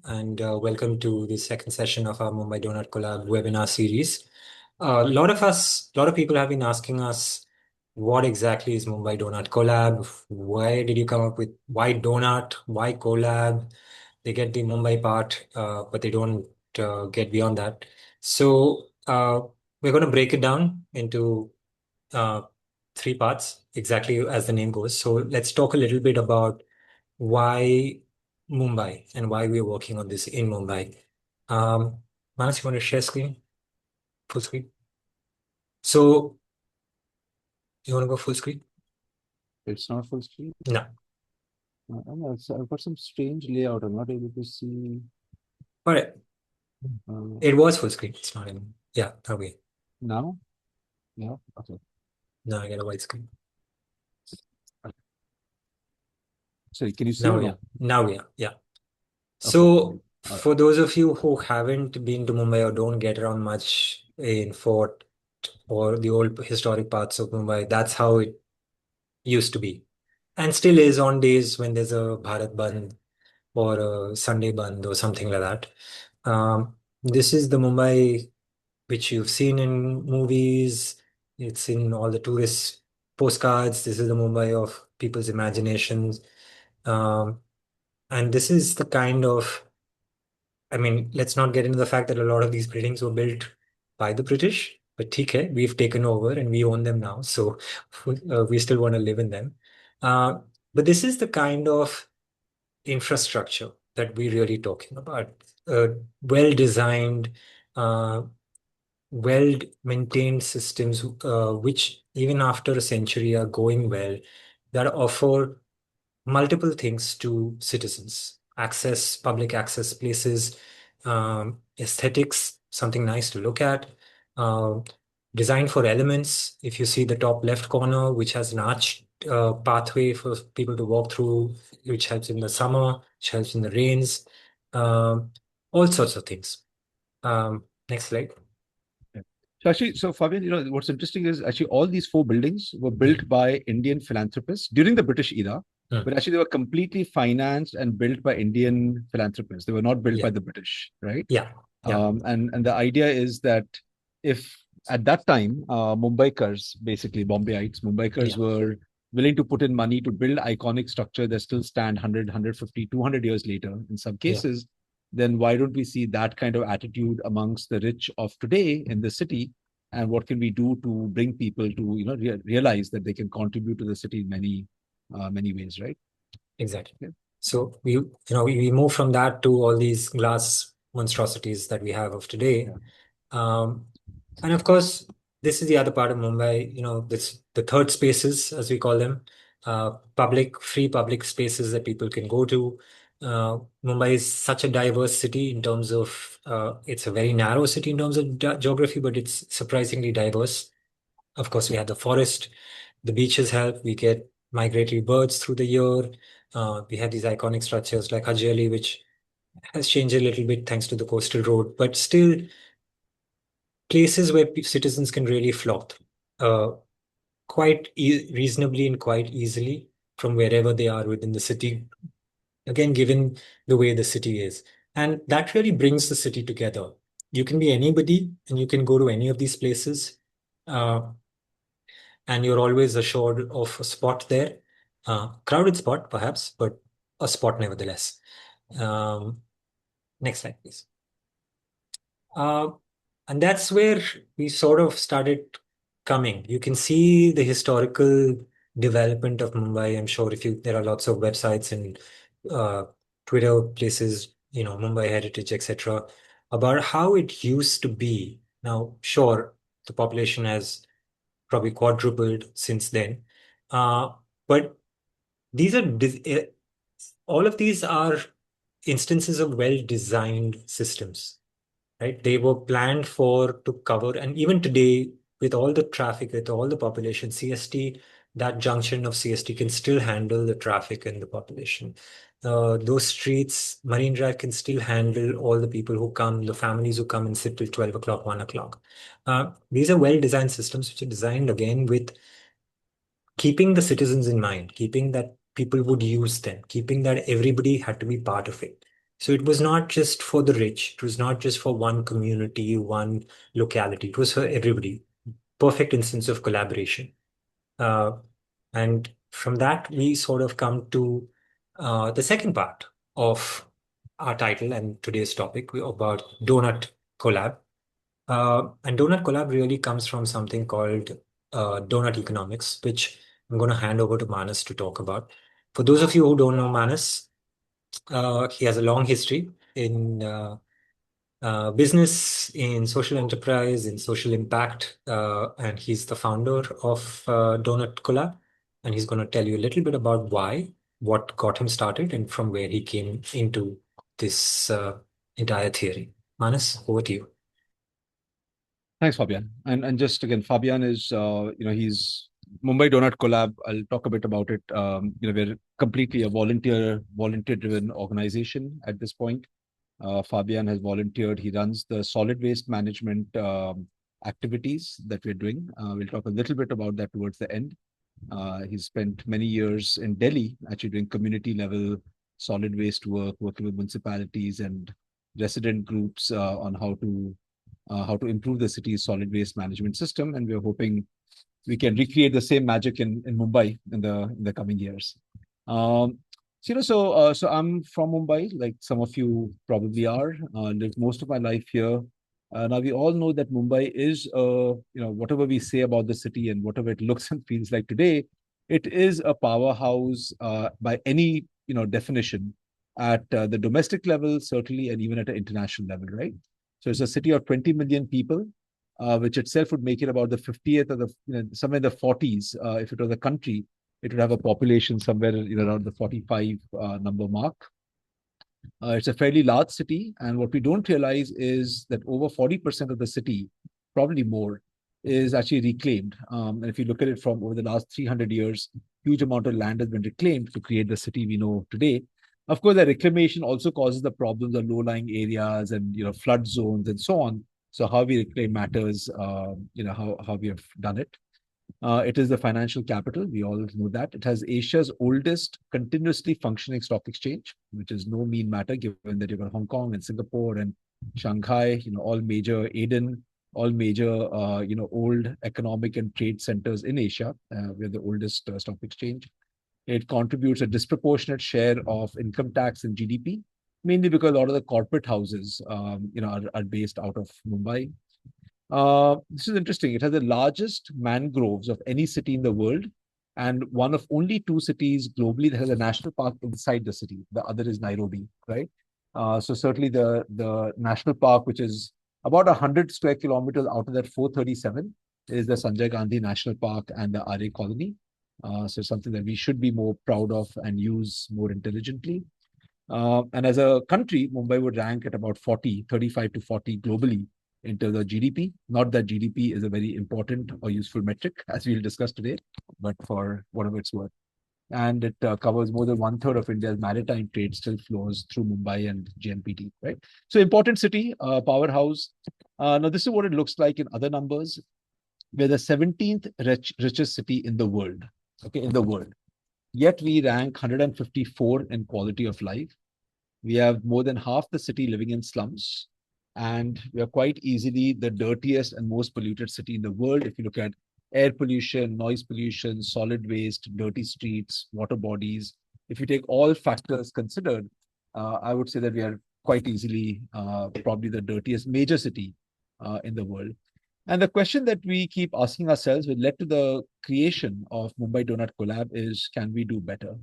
and welcome to the second session of our Mumbai Donut Collab webinar series. A lot of people have been asking us, what exactly is Mumbai Donut Collab? Why did you come up with why donut? Why collab? They get the Mumbai part, but they don't get beyond that. So we're going to break it down into uh, three parts, exactly as the name goes. So let's talk a little bit about why Mumbai and why we're working on this in Mumbai. Manas, you want to share screen? Full screen? So you want to go full screen? It's not full screen. No. I've got some strange layout. I'm not able to see. All right. It was full screen. It's not in. Yeah, okay. Now? Yeah. Okay. Now I get a white screen. Sorry, can you see or no? Now we are. Yeah. Okay. So All right. for those of you who haven't been to Mumbai or don't get around much in Fort or the old historic parts of Mumbai, that's how it used to be. And still is on days when there's a Bharat Bandh or a Sunday Bandh or something like that. This is the Mumbai which you've seen in movies. It's in all the tourist postcards. This is the Mumbai of people's imaginations. Um, and this is the kind of, I mean, let's not get into the fact that a lot of these buildings were built by the British, but TK, we've taken over and we own them now. So we still want to live in them. Uh, but this is the kind of infrastructure that we're really talking about. Well-designed, uh, well-maintained systems, which even after a century are going well, that offer multiple things to citizens. Access, public access places, aesthetics, something nice to look at. Uh, Design for elements. If you see the top left corner, which has an arched pathway for people to walk through, which helps in the summer, which helps in the rains, all sorts of things. Next slide. So actually, Fabian, what's interesting is actually all these four buildings were built by Indian philanthropists during the British era, Mm. but actually they were completely financed and built by Indian philanthropists. They were not built Yeah, by the British, right? yeah, yeah, And the idea is that if at that time Mumbaikars, basically Bombayites, Mumbaikars yeah, were willing to put in money to build iconic structure that still stand 100, 150, 200 years later in some yeah, cases, then why don't we see that kind of attitude amongst the rich of today in the city? And what can we do to bring people to realize that they can contribute to the city in many ways, right? exactly. Yeah. So we move from that to all these glass monstrosities that we have of today. Yeah. Um, and of course, this is the other part of Mumbai, this the third spaces, as we call them, free public spaces that people can go to. Mumbai is such a diverse city in terms of, it's a very narrow city in terms of geography, but it's surprisingly diverse. Of course, we have the forest, the beaches help, we get migratory birds through the year. We have these iconic structures like Haji Ali, which has changed a little bit thanks to the coastal road, but still places where citizens can really flock quite reasonably and quite easily from wherever they are within the city. Again, given the way the city is. And that really brings the city together. You can be anybody and you can go to any of these places. Uh, and you're always assured of a spot there. Crowded spot, perhaps, but a spot nevertheless. Um, Next slide, please. Uh, and that's where we sort of started coming. You can see the historical development of Mumbai. I'm sure there are lots of websites and uh, Twitter places, Mumbai Heritage, etc., about how it used to be. Now, sure, the population has probably quadrupled since then, uh, but these are all of these are instances of well-designed systems, right? They were planned to cover, and even today, with all the traffic, with all the population, CST, that junction of CST can still handle the traffic and the population. Those streets, Marine Drive can still handle all the people who come, the families who come and sit till 12 o'clock, 1 o'clock. These are well-designed systems which are designed again with keeping the citizens in mind, keeping that people would use them, keeping that everybody had to be part of it. So it was not just for the rich. It was not just for one community, one locality. It was for everybody. Perfect instance of collaboration. Uh, and from that, we sort of come to the second part of our title and today's topic about Donut Collab. And Donut Collab really comes from something called donut economics, which I'm going to hand over to Manas to talk about. For those of you who don't know Manas, he has a long history in business, in social enterprise, in social impact, and he's the founder of Donut Collab. And he's going to tell you a little bit about why, what got him started, and from where he came into this entire theory. Manas, over to you. Thanks, Fabian. And just again, Fabian is he's Mumbai Donut Collab. I'll talk a bit about it. We're completely a volunteer driven organization at this point. Fabian has volunteered. He runs the solid waste management activities that we're doing. We'll talk a little bit about that towards the end. He's spent many years in Delhi, actually doing community level solid waste work, working with municipalities and resident groups on how to improve the city's solid waste management system. And we're hoping we can recreate the same magic in Mumbai in the coming years. So I'm from Mumbai, like some of you probably are. Lived most of my life here. Now we all know that Mumbai is, whatever we say about the city and whatever it looks and feels like today, it is a powerhouse by any definition at the domestic level, certainly, and even at an international level, right? So it's a city of 20 million people, which itself would make it about the 50th or somewhere in the 40s. If it was a country, it would have a population somewhere around the 45 number mark. It's a fairly large city, and what we don't realize is that over 40% of the city, probably more, is actually reclaimed. And if you look at it from over the last 300 years, huge amount of land has been reclaimed to create the city we know today. Of course, the reclamation also causes the problems of low-lying areas and flood zones and so on. So how we reclaim matters, how we have done it. It is the financial capital. We all know that. It has Asia's oldest continuously functioning stock exchange, which is no mean matter given that you've got Hong Kong and Singapore and Shanghai, all major Aden, all major, old economic and trade centers in Asia. We're the oldest stock exchange. It contributes a disproportionate share of income tax and GDP, mainly because a lot of the corporate houses, are based out of Mumbai. This is interesting. It has the largest mangroves of any city in the world, and one of only two cities globally that has a national park inside the city. The other is Nairobi, right? So certainly the national park, which is about 100 square kilometers out of that 437, is the Sanjay Gandhi National Park and the RA Colony. So something that we should be more proud of and use more intelligently. And as a country, Mumbai would rank at about 40, 35 to 40 globally in terms of GDP. Not that GDP is a very important or useful metric, as we'll discuss today, but for whatever it's worth. And it covers more than 1/3 of India's maritime trade still flows through Mumbai and JNPT, right? So important city, powerhouse. Now, this is what it looks like in other numbers. We're the 17th richest city in the world, okay, in the world. Yet we rank 154 in quality of life. We have more than half the city living in slums, and we are quite easily the dirtiest and most polluted city in the world. If you look at air pollution, noise pollution, solid waste, dirty streets, water bodies, if you take all factors considered, I would say that we are quite easily probably the dirtiest major city in the world. And the question that we keep asking ourselves, which led to the creation of Mumbai Donut Collab, is can we do better?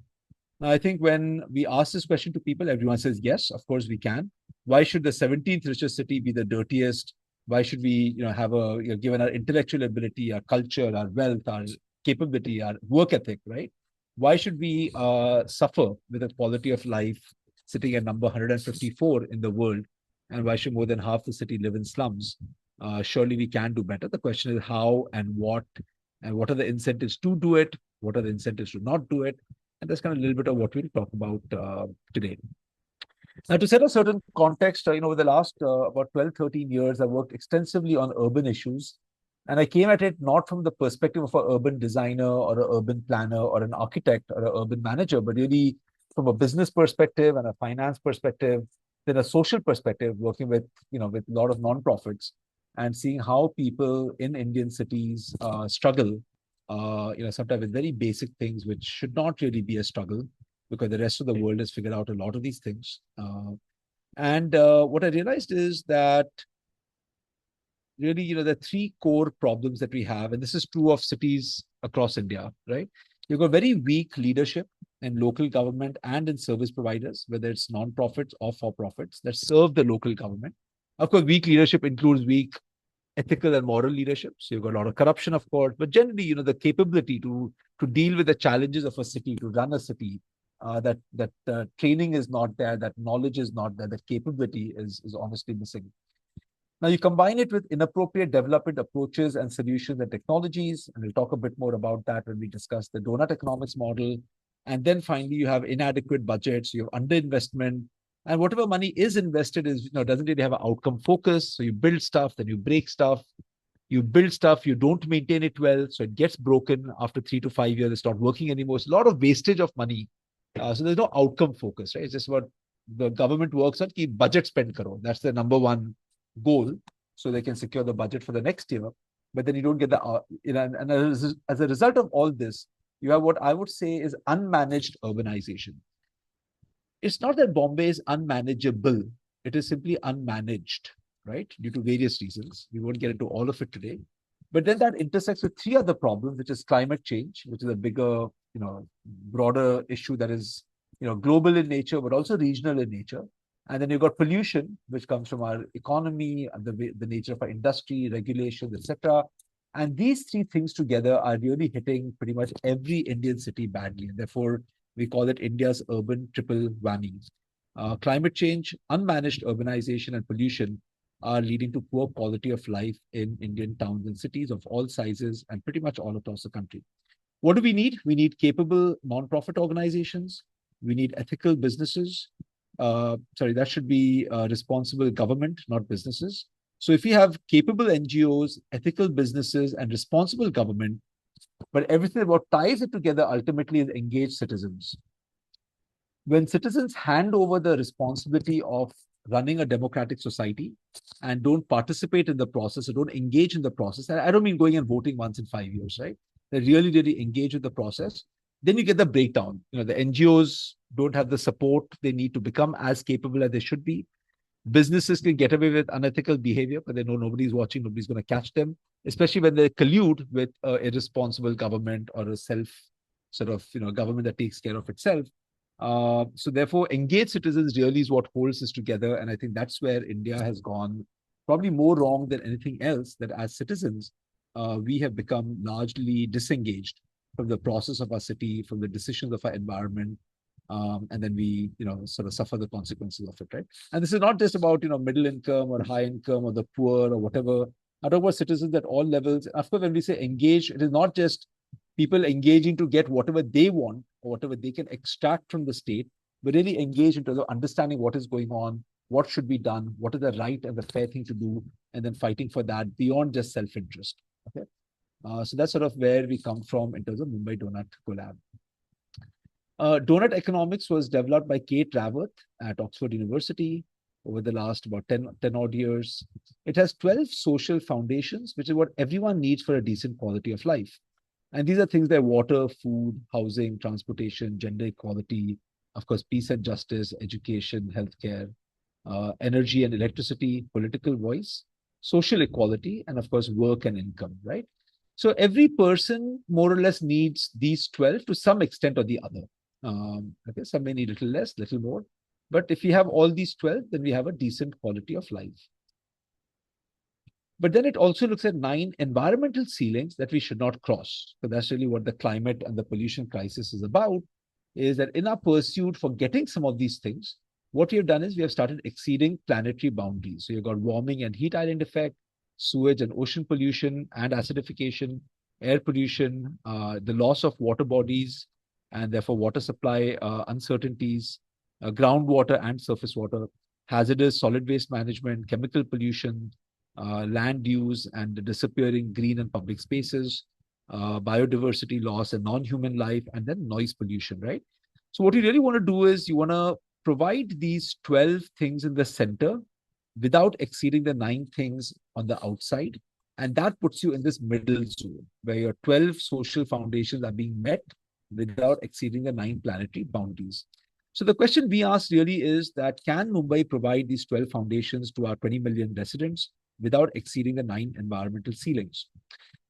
Now, I think when we ask this question to people, everyone says, yes, of course we can. Why should the 17th richest city be the dirtiest? Why should we, have given our intellectual ability, our culture, our wealth, our capability, our work ethic, right? Why should we suffer with a quality of life sitting at number 154 in the world? And why should more than half the city live in slums? Surely we can do better. The question is how and what are the incentives to do it? What are the incentives to not do it? And that's kind of a little bit of what we'll talk about today. Now, to set a certain context, over the last about 12, 13 years, I worked extensively on urban issues. And I came at it not from the perspective of an urban designer or an urban planner or an architect or an urban manager, but really from a business perspective and a finance perspective. then a social perspective, working with with a lot of non-profits and seeing how people in Indian cities struggle, sometimes with very basic things which should not really be a struggle because the rest of the world has figured out a lot of these things. And what I realized is that really, there are three core problems that we have, and this is true of cities across India, right? You've got very weak leadership in local government and in service providers, whether it's non-profits or for-profits that serve the local government. Of course, weak leadership includes weak ethical and moral leadership. So you've got a lot of corruption, of course, but generally, the capability to deal with the challenges of a city, to run a city, that training is not there, that knowledge is not there, that capability is honestly missing. Now you combine it with inappropriate development approaches and solutions and technologies, and we'll talk a bit more about that when we discuss the donut economics model. And then finally, you have inadequate budgets, you have underinvestment, and whatever money is invested is doesn't really have an outcome focus. So you build stuff, then you break stuff. You build stuff, you don't maintain it well, so it gets broken after 3 to 5 years. It's not working anymore. It's a lot of wastage of money. So there's no outcome focus, right? It's just what the government works on. Keep budget spend karo. That's the number one goal, so they can secure the budget for the next year. But then you don't get the and as a result of all this, you have what I would say is unmanaged urbanization. It's not that Bombay is unmanageable, it is simply unmanaged, right? Due to various reasons. We won't get into all of it today. But then that intersects with three other problems, which is climate change, which is a bigger, broader issue that is, global in nature, but also regional in nature. And then you've got pollution, which comes from our economy, and the nature of our industry, regulations, etc. And these three things together are really hitting pretty much every Indian city badly. And therefore, we call it India's urban triple whammy. Climate change, unmanaged urbanization, and pollution are leading to poor quality of life in Indian towns and cities of all sizes and pretty much all across the country. What do we need? We need capable non-profit organizations. We need ethical businesses. That should be responsible government, not businesses. So if we have capable NGOs, ethical businesses, and responsible government, but everything about ties it together ultimately is engaged citizens. When citizens hand over the responsibility of running a democratic society and don't participate in the process or don't engage in the process, and I don't mean going and voting once in 5 years, right? They really, really engage with the process. Then you get the breakdown. The NGOs don't have the support they need to become as capable as they should be. Businesses can get away with unethical behavior, but they know nobody's watching, nobody's going to catch them, especially when they collude with an irresponsible government or a self government that takes care of itself. So therefore, engaged citizens really is what holds us together. And I think that's where India has gone probably more wrong than anything else, that as citizens, we have become largely disengaged from the process of our city, from the decisions of our environment. And then we, sort of suffer the consequences of it, right? And this is not just about, middle income or high income or the poor or whatever. I talk about citizens at all levels. Of course, when we say engage, it is not just people engaging to get whatever they want or whatever they can extract from the state, but really engage in terms of understanding what is going on, what should be done, what is the right and the fair thing to do, and then fighting for that beyond just self-interest. Okay. So that's sort of where we come from in terms of Mumbai Donut Collab. Donut economics was developed by Kate Raworth at Oxford University over the last about 10 odd years. It has 12 social foundations, which is what everyone needs for a decent quality of life. And these are things like water, food, housing, transportation, gender equality, of course, peace and justice, education, healthcare, energy and electricity, political voice, social equality, and of course, work and income, right? So every person more or less needs these 12 to some extent or the other. Okay, some may need a little less, little more. But if we have all these 12, then we have a decent quality of life. But then it also looks at 9 environmental ceilings that we should not cross. So that's really what the climate and the pollution crisis is about, is that in our pursuit for getting some of these things, what we have done is we have started exceeding planetary boundaries. So you've got warming and heat island effect, sewage and ocean pollution and acidification, air pollution, the loss of water bodies, and therefore water supply uncertainties, groundwater and surface water, hazardous solid waste management, chemical pollution, land use and the disappearing green and public spaces, biodiversity loss and non-human life, and then noise pollution, right? So what you really want to do is you want to provide these 12 things in the center without exceeding the 9 things on the outside. And that puts you in this middle zone where your 12 social foundations are being met without exceeding the 9 planetary boundaries. So the question we asked really is that can Mumbai provide these 12 foundations to our 20 million residents without exceeding the 9 environmental ceilings?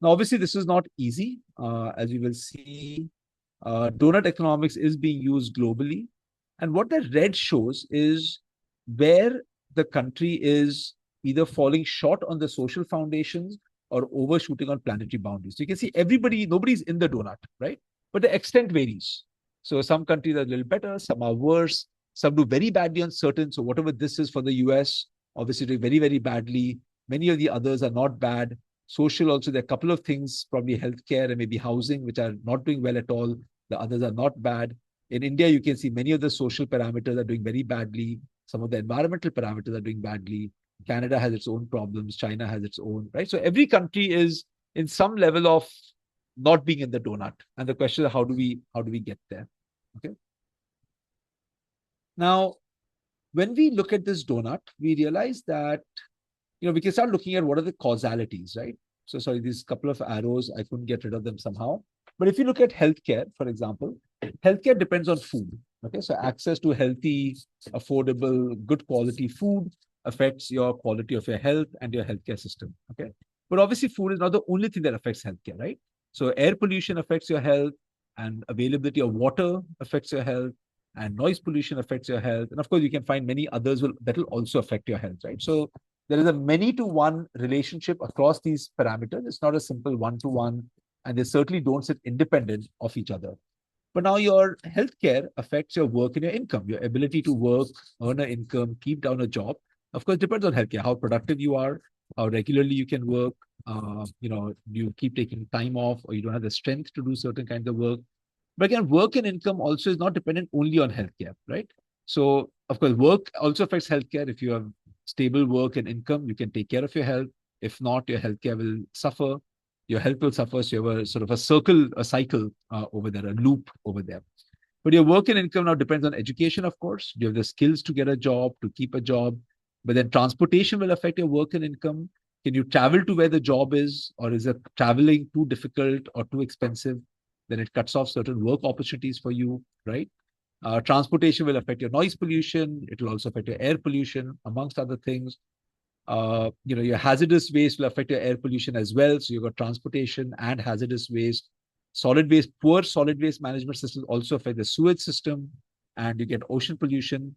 Now, obviously, this is not easy. As you will see, donut economics is being used globally. And what that red shows is where the country is either falling short on the social foundations or overshooting on planetary boundaries. So you can see nobody's in the donut, right? But the extent varies. So some countries are a little better, some are worse, some do very badly on certain. So whatever this is for the US, obviously doing very, very badly. Many of the others are not bad. Social also, there are a couple of things, probably healthcare and maybe housing, which are not doing well at all. The others are not bad. In India, you can see many of the social parameters are doing very badly. Some of the environmental parameters are doing badly. Canada has its own problems. China has its own, right? So every country is in some level of not being in the donut. And the question is, how do we get there? Okay. Now, when we look at this donut, we realize that we can start looking at what are the causalities, right? So sorry, these couple of arrows, I couldn't get rid of them somehow. But if you look at healthcare, for example, healthcare depends on food. Okay, so access to healthy, affordable, good quality food affects your quality of your health and your healthcare system. Okay, but obviously, food is not the only thing that affects healthcare, right? So air pollution affects your health, and availability of water affects your health, and noise pollution affects your health, and of course, you can find many others that will also affect your health, right? So there is a many-to-one relationship across these parameters. It's not a simple one-to-one, and they certainly don't sit independent of each other. But now your healthcare affects your work and your income, your ability to work, earn an income, keep down a job. Of course, depends on healthcare, how productive you are, how regularly you can work. You keep taking time off, or you don't have the strength to do certain kinds of work. But again, work and income also is not dependent only on healthcare, right? So, of course, work also affects healthcare. If you have stable work and income, you can take care of your health. If not, your healthcare will suffer. Your health will suffer. So you have a sort of a cycle over there, a loop over there. But your work and income now depends on education, of course. You have the skills to get a job, to keep a job. But then transportation will affect your work and income. Can you travel to where the job is, or is it traveling too difficult or too expensive? Then it cuts off certain work opportunities for you, right? Transportation will affect your noise pollution. It will also affect your air pollution, amongst other things. Your hazardous waste will affect your air pollution as well. So you've got transportation and hazardous waste. Poor solid waste management systems also affect the sewage system, and you get ocean pollution.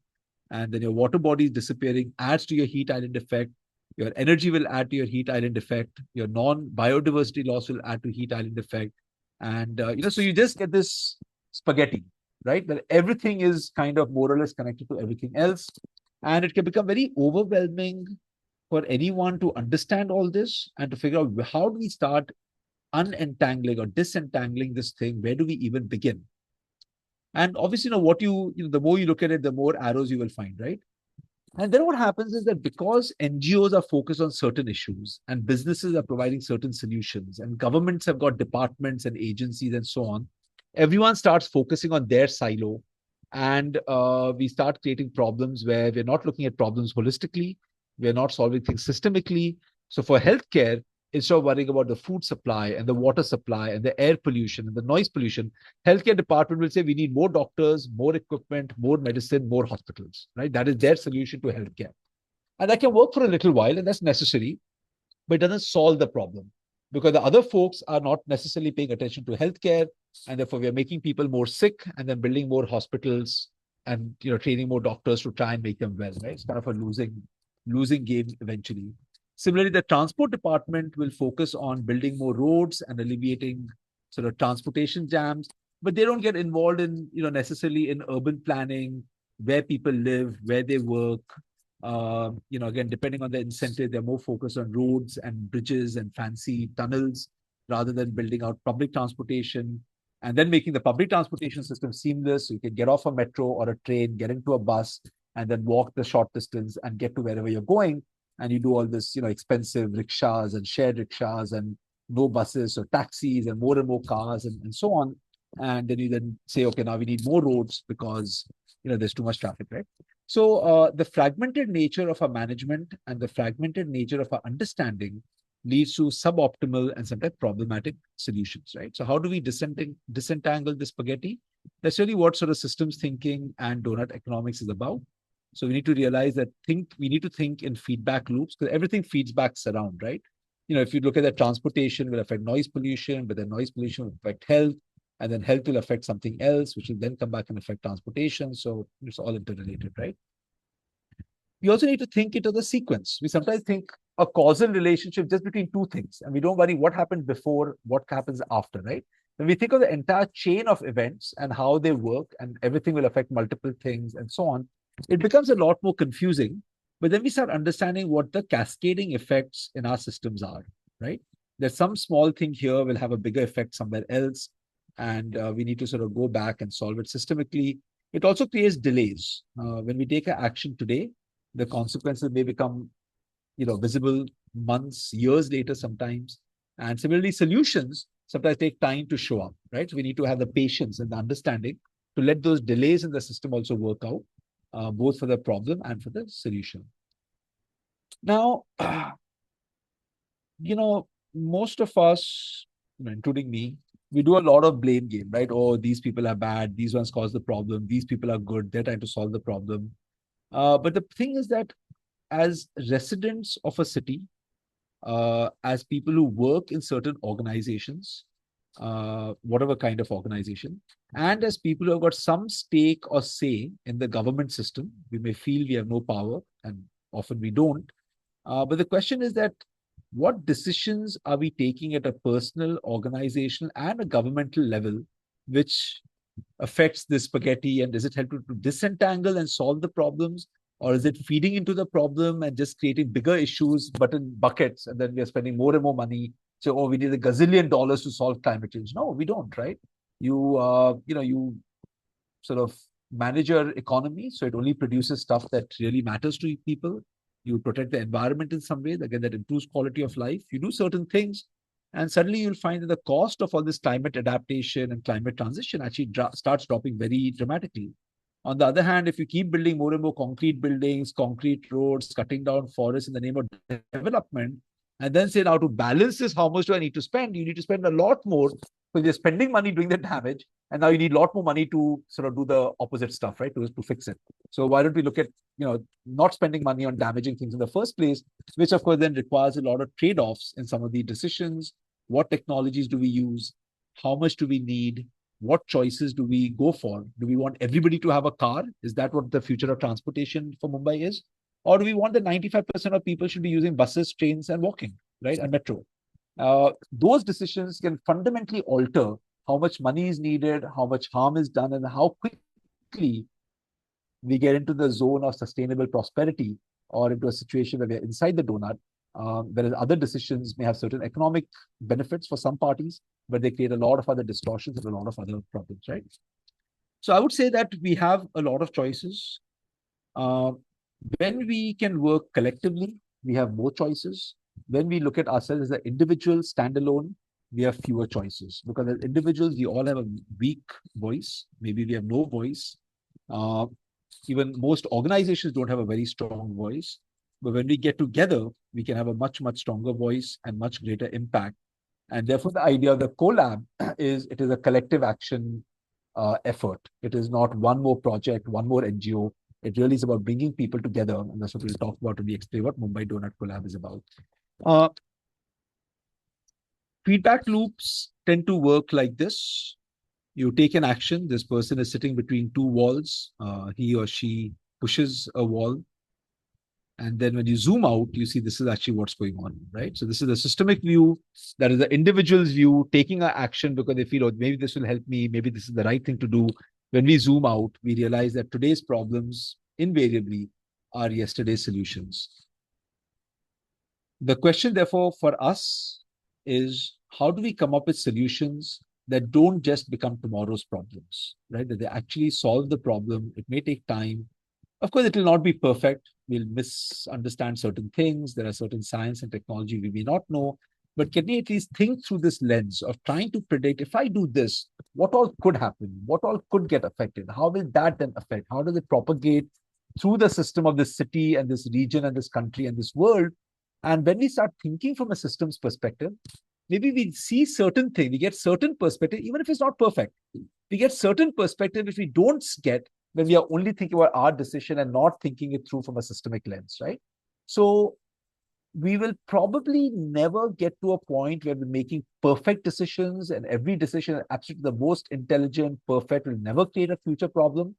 And then your water body disappearing adds to your heat island effect. Your energy will add to your heat island effect. Your non-biodiversity loss will add to heat island effect. And, so you just get this spaghetti, right? That everything is kind of more or less connected to everything else. And it can become very overwhelming for anyone to understand all this and to figure out how do we start unentangling or disentangling this thing? Where do we even begin? And obviously, the more you look at it, the more arrows you will find, right? And then what happens is that because NGOs are focused on certain issues and businesses are providing certain solutions and governments have got departments and agencies and so on, everyone starts focusing on their silo. And we start creating problems where we're not looking at problems holistically. We're not solving things systemically. So for healthcare, instead of worrying about the food supply and the water supply and the air pollution and the noise pollution, healthcare department will say we need more doctors, more equipment, more medicine, more hospitals, right? That is their solution to healthcare. And that can work for a little while, and that's necessary, but it doesn't solve the problem because the other folks are not necessarily paying attention to healthcare, and therefore we are making people more sick and then building more hospitals and training more doctors to try and make them well, right? It's kind of a losing game eventually. Similarly, the transport department will focus on building more roads and alleviating sort of transportation jams, but they don't get involved in, necessarily in urban planning, where people live, where they work. Again, depending on the incentive, they're more focused on roads and bridges and fancy tunnels rather than building out public transportation and then making the public transportation system seamless. So you can get off a metro or a train, get into a bus, and then walk the short distance and get to wherever you're going. And you do all this, expensive rickshaws and shared rickshaws and no buses or taxis and more cars and so on. And then you then say, okay, now we need more roads because, there's too much traffic, right? So the fragmented nature of our management and the fragmented nature of our understanding leads to suboptimal and sometimes problematic solutions, right? So how do we disentangle the spaghetti? That's really what sort of systems thinking and donut economics is about. So we need to realize that we need to think in feedback loops, because everything feeds back around, right? If you look at the transportation will affect noise pollution, but then noise pollution will affect health, and then health will affect something else, which will then come back and affect transportation. So it's all interrelated, right? We also need to think into the sequence. We sometimes think a causal relationship just between two things, and we don't worry what happened before, what happens after, right? When we think of the entire chain of events and how they work, and everything will affect multiple things and so on, it becomes a lot more confusing. But then we start understanding what the cascading effects in our systems are, right? That some small thing here will have a bigger effect somewhere else, and we need to sort of go back and solve it systemically. It also creates delays. When we take an action today, the consequences may become visible months, years later sometimes. And similarly, solutions sometimes take time to show up, right? So we need to have the patience and the understanding to let those delays in the system also work out, both for the problem and for the solution. Now, most of us, including me, we do a lot of blame game, right? Oh, these people are bad, these ones cause the problem, these people are good, they're trying to solve the problem. But the thing is that as residents of a city, as people who work in certain organizations, whatever kind of organization, and as people who have got some stake or say in the government system, we may feel we have no power, and often we don't. But the question is that what decisions are we taking at a personal, organizational, and a governmental level, which affects the spaghetti, and does it help to disentangle and solve the problems, or is it feeding into the problem and just creating bigger issues but in buckets, and then we are spending more and more money? So, oh, we need $1 gazillion to solve climate change. No, we don't, right? You sort of manage your economy so it only produces stuff that really matters to people. You protect the environment in some way, again, that improves quality of life. You do certain things, and suddenly you'll find that the cost of all this climate adaptation and climate transition actually starts dropping very dramatically. On the other hand, if you keep building more and more concrete buildings, concrete roads, cutting down forests in the name of development, and then say, now to balance this, how much do I need to spend? You need to spend a lot more, because you're spending money doing the damage, and now you need a lot more money to sort of do the opposite stuff, right? To fix it. So why don't we look at not spending money on damaging things in the first place, which of course then requires a lot of trade-offs in some of the decisions. What technologies do we use? How much do we need? What choices do we go for? Do we want everybody to have a car? Is that what the future of transportation for Mumbai is? Or do we want that 95% of people should be using buses, trains, and walking, right? And metro. Those decisions can fundamentally alter how much money is needed, how much harm is done, and how quickly we get into the zone of sustainable prosperity, or into a situation where we're inside the donut, whereas other decisions may have certain economic benefits for some parties, but they create a lot of other distortions and a lot of other problems, right? So I would say that we have a lot of choices. When we can work collectively, we have more choices. When we look at ourselves as an individual standalone, we have fewer choices, because as individuals, we all have a weak voice. Maybe we have no voice. Even most organizations don't have a very strong voice. But when we get together, we can have a much, much stronger voice and much greater impact. And therefore, the idea of the collab is it is a collective action effort. It is not one more project, one more NGO. It really is about bringing people together. And that's what we'll talk about when we explain what Mumbai Donut Collab is about. Feedback loops tend to work like this. You take an action. This person is sitting between two walls. He or she pushes a wall. And then when you zoom out, you see this is actually what's going on, right? So this is the systemic view. That is the individual's view, taking an action because they feel, oh, maybe this will help me. Maybe this is the right thing to do. When we zoom out, we realize that today's problems invariably are yesterday's solutions. The question, therefore, for us is, how do we come up with solutions that don't just become tomorrow's problems, right? That they actually solve the problem. It may take time. Of course, it will not be perfect. We'll misunderstand certain things. There are certain science and technology we may not know. but can we at least think through this lens of trying to predict, if I do this, what all could happen? What all could get affected? How will that then affect? How does it propagate through the system of this city and this region and this country and this world? And when we start thinking from a systems perspective, maybe we see certain things, we get certain perspective, even if it's not perfect. We get certain perspective which we don't get when we are only thinking about our decision and not thinking it through from a systemic lens, right? So we will probably never get to a point where we're making perfect decisions and every decision, absolutely the most intelligent, perfect, will never create a future problem.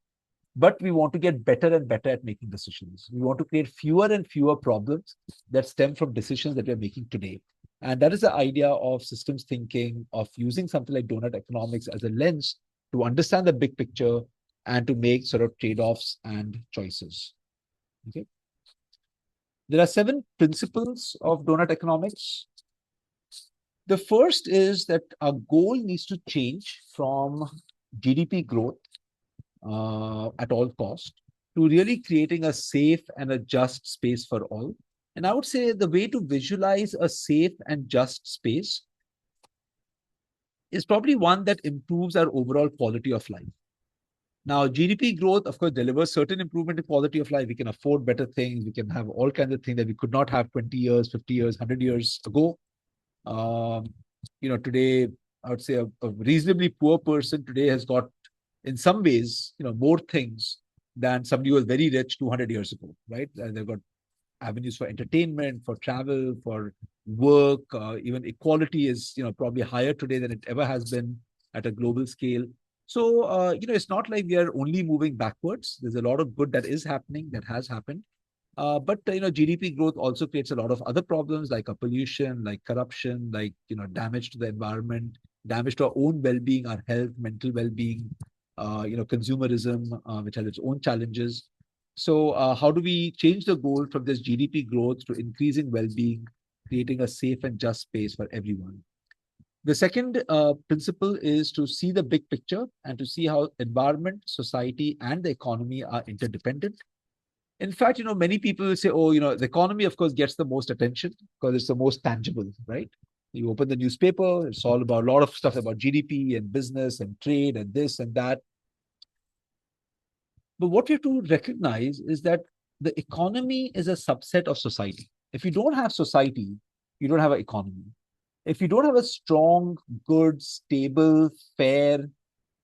But we want to get better and better at making decisions. We want to create fewer and fewer problems that stem from decisions that we're making today. And that is the idea of systems thinking, of using something like donut economics as a lens to understand the big picture and to make sort of trade-offs and choices. Okay. There are 7 principles of donut economics. The first is that our goal needs to change from GDP growth at all cost to really creating a safe and a just space for all. And I would say the way to visualize a safe and just space is probably one that improves our overall quality of life. Now, GDP growth, of course, delivers certain improvement in quality of life. We can afford better things. We can have all kinds of things that we could not have 20 years, 50 years, 100 years ago. Today, I would say a reasonably poor person today has got, in some ways, more things than somebody who was very rich 200 years ago, right? They've got avenues for entertainment, for travel, for work. Even equality is, probably higher today than it ever has been at a global scale. So, it's not like we are only moving backwards. There's a lot of good that is happening, that has happened. But GDP growth also creates a lot of other problems like pollution, like corruption, like damage to the environment, damage to our own well-being, our health, mental well-being, consumerism, which has its own challenges. So how do we change the goal from this GDP growth to increasing well-being, creating a safe and just space for everyone? The second principle is to see the big picture and to see how environment, society, and the economy are interdependent. In fact, many people will say, oh, the economy, of course, gets the most attention because it's the most tangible, right? You open the newspaper, it's all about a lot of stuff about GDP and business and trade and this and that. But what we have to recognize is that the economy is a subset of society. If you don't have society, you don't have an economy. If you don't have a strong, good, stable, fair,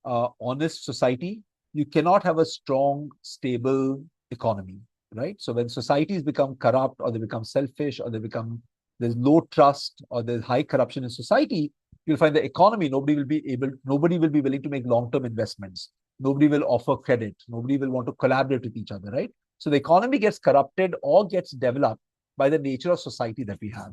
honest society, you cannot have a strong, stable economy, right? So when societies become corrupt or they become selfish or there's low trust or there's high corruption in society, you'll find the economy, nobody will be willing to make long-term investments. Nobody will offer credit. Nobody will want to collaborate with each other, right? So the economy gets corrupted or gets developed by the nature of society that we have.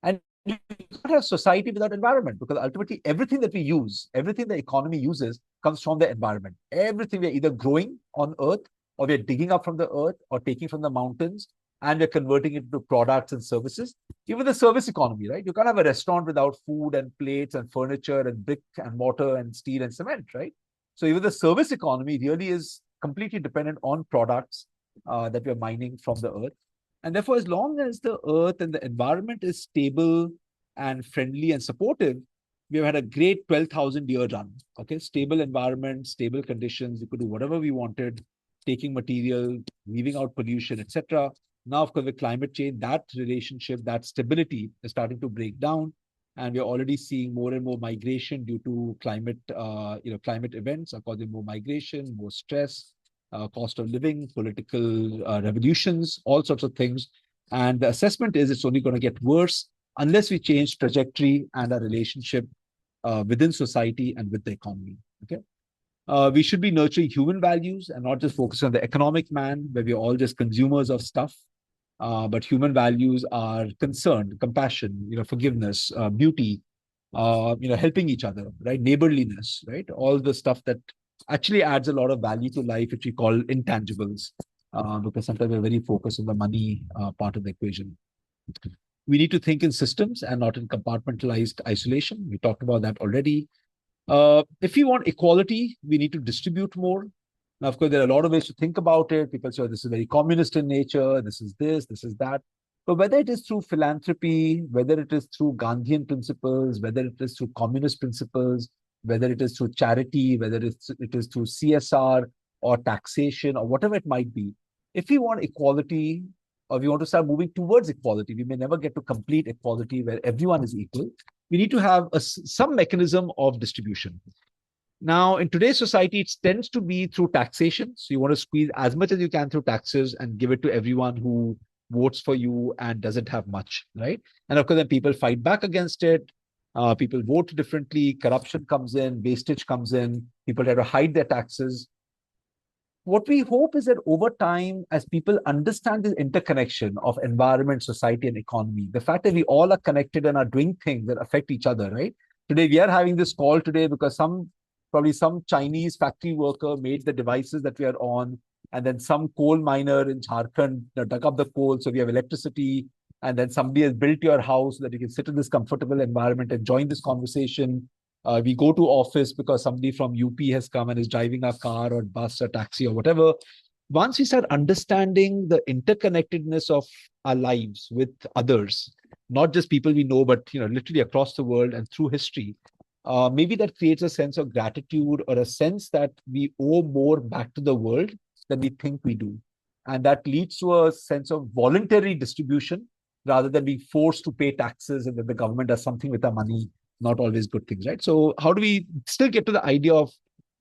And you can't have society without environment because ultimately everything that we use, everything the economy uses comes from the environment. Everything we're either growing on earth or we're digging up from the earth or taking from the mountains and we're converting it into products and services. Even the service economy, right? You can't have a restaurant without food and plates and furniture and brick and mortar and steel and cement, right? So even the service economy really is completely dependent on products that we're mining from the earth. And therefore, as long as the earth and the environment is stable and friendly and supportive, we've had a great 12,000-year run. Okay, stable environment, stable conditions. We could do whatever we wanted, taking material, leaving out pollution, etc. Now, of course, with climate change, that relationship, that stability is starting to break down. And we're already seeing more and more migration due to climate events are causing more migration, more stress, cost of living, political revolutions, all sorts of things. And the assessment is it's only going to get worse unless we change trajectory and our relationship within society and with the economy. Okay. We should be nurturing human values and not just focus on the economic man, where we're all just consumers of stuff. But human values are concern, compassion, forgiveness, beauty, helping each other, right? Neighborliness, right? All the stuff that actually adds a lot of value to life, which we call intangibles, because sometimes we're very focused on the money part of the equation. We need to think in systems and not in compartmentalized isolation. We talked about that already. If we want equality, we need to distribute more. Now, of course, there are a lot of ways to think about it. People say, oh, this is very communist in nature. This is this is that. But whether it is through philanthropy, whether it is through Gandhian principles, whether it is through communist principles, whether it is through charity, whether it is through CSR or taxation or whatever it might be, if we want equality or we want to start moving towards equality, we may never get to complete equality where everyone is equal. We need to have some mechanism of distribution. Now, in today's society, it tends to be through taxation. So you want to squeeze as much as you can through taxes and give it to everyone who votes for you and doesn't have much, right? And of course, then people fight back against it. People vote differently. Corruption comes in, wastage comes in. People try to hide their taxes. What we hope is that over time, as people understand the interconnection of environment, society, and economy, the fact that we all are connected and are doing things that affect each other, right? Today, we are having this call today because probably some Chinese factory worker made the devices that we are on, and then some coal miner in Jharkhand dug up the coal, so we have electricity, and then somebody has built your house so that you can sit in this comfortable environment and join this conversation. We go to office because somebody from UP has come and is driving our car or bus or taxi or whatever. Once we start understanding the interconnectedness of our lives with others, not just people we know, but literally across the world and through history, maybe that creates a sense of gratitude or a sense that we owe more back to the world than we think we do. And that leads to a sense of voluntary distribution rather than being forced to pay taxes and then the government does something with our money. Not always good things, right? So how do we still get to the idea of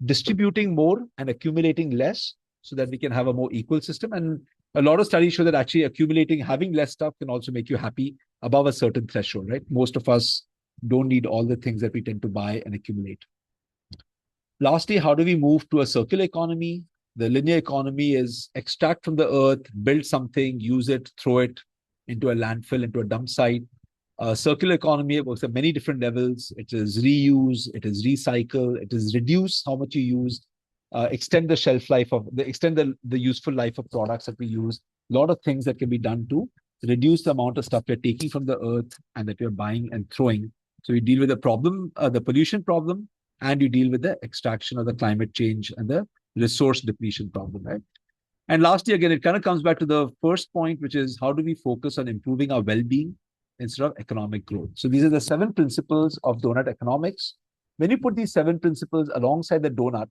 distributing more and accumulating less so that we can have a more equal system? And a lot of studies show that actually accumulating, having less stuff can also make you happy above a certain threshold, right? Most of us don't need all the things that we tend to buy and accumulate. Lastly, how do we move to a circular economy? The linear economy is extract from the earth, build something, use it, throw it into a landfill, into a dump site. Circular economy works at many different levels. It is reuse, it is recycle, it is reduce how much you use, extend the shelf life extend the useful life of products that we use. A lot of things that can be done to reduce the amount of stuff we're taking from the earth and that we're buying and throwing. So you deal with the problem, the pollution problem, and you deal with the extraction of the climate change and the resource depletion problem, right? And lastly, again, it kind of comes back to the first point, which is how do we focus on improving our well-being instead of economic growth? So these are the 7 principles of donut economics. When you put these 7 principles alongside the donut,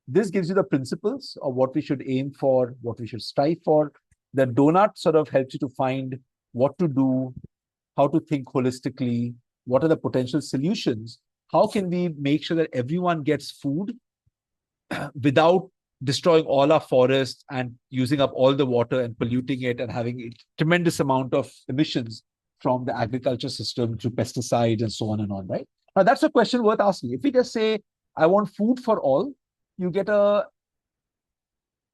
this gives you the principles of what we should aim for, what we should strive for. The donut sort of helps you to find what to do, how to think holistically, what are the potential solutions, how can we make sure that everyone gets food without destroying all our forests and using up all the water and polluting it and having a tremendous amount of emissions from the agriculture system to pesticides and so on and on, right? Now, that's a question worth asking. If we just say, I want food for all, you get a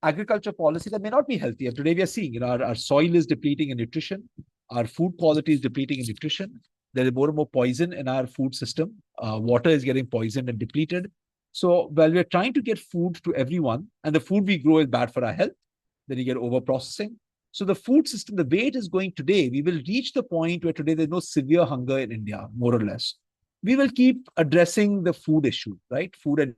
agriculture policy that may not be healthy. And today we are seeing, our soil is depleting in nutrition, our food quality is depleting in nutrition. There is more and more poison in our food system. Water is getting poisoned and depleted. So while we're trying to get food to everyone, and the food we grow is bad for our health, then you get over processing. So the food system, the way it is going today, we will reach the point where today there's no severe hunger in India, more or less. We will keep addressing the food issue, right? Food and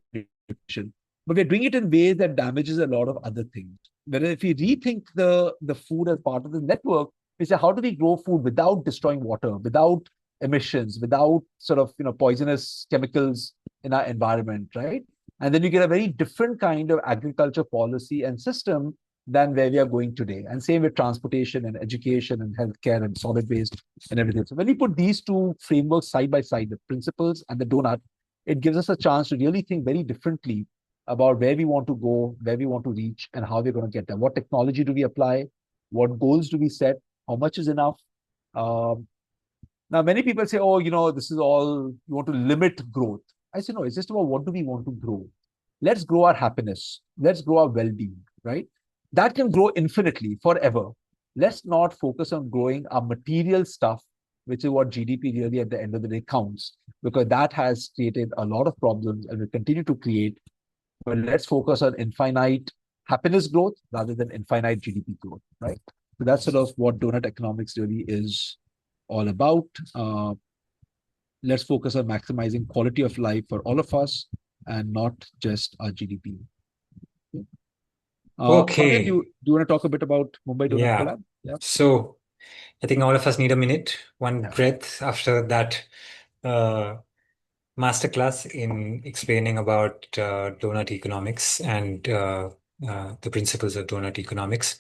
nutrition. But we're doing it in ways that damages a lot of other things. Whereas if we rethink the food as part of the network, we say, how do we grow food without destroying water, without emissions, without sort of poisonous chemicals in our environment, right? And then you get a very different kind of agriculture policy and system than where we are going today. And same with transportation and education and healthcare and solid waste and everything. So when we put these 2 frameworks side by side, the principles and the donut, it gives us a chance to really think very differently about where we want to go, where we want to reach, and how we're going to get there. What technology do we apply? What goals do we set? How much is enough? Now, many people say, oh, this is all, you want to limit growth. I say, no, it's just about what do we want to grow? Let's grow our happiness. Let's grow our well-being, right? That can grow infinitely, forever. Let's not focus on growing our material stuff, which is what GDP really at the end of the day counts, because that has created a lot of problems and will continue to create. But let's focus on infinite happiness growth rather than infinite GDP growth, right? So that's sort of what donut economics really is all about. Let's focus on maximizing quality of life for all of us and not just our GDP. Bhavya, do Okay. you want to talk a bit about Mumbai Donut Yeah. Collab? Yeah. So I think all of us need a minute, one breath after that uh, masterclass in explaining about donut economics and the principles of donut economics.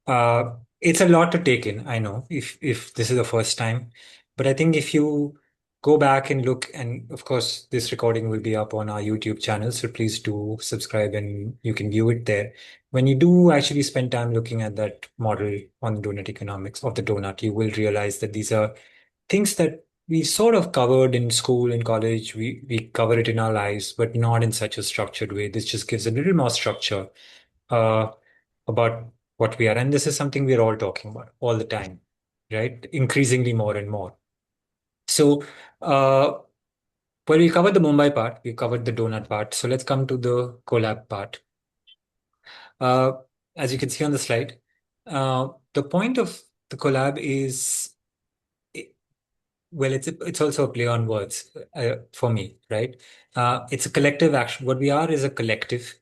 It's a lot to take in, I know, if this is the first time, but I think if you go back and look, and of course, this recording will be up on our YouTube channel, so please do subscribe and you can view it there. When you do actually spend time looking at that model on donut economics of the donut, you will realize that these are things that we sort of covered in school and college. We cover it in our lives, but not in such a structured way. This just gives a little more structure uh, about what we are. And this is something we're all talking about all the time, right? Increasingly more and more. So, well, we covered the Mumbai part, we covered the donut part. So let's come to the collab part. Uh, as you can see on the slide, the point of the collab is well, it's also a play on words for me, right? It's a collective action. What we are is a collective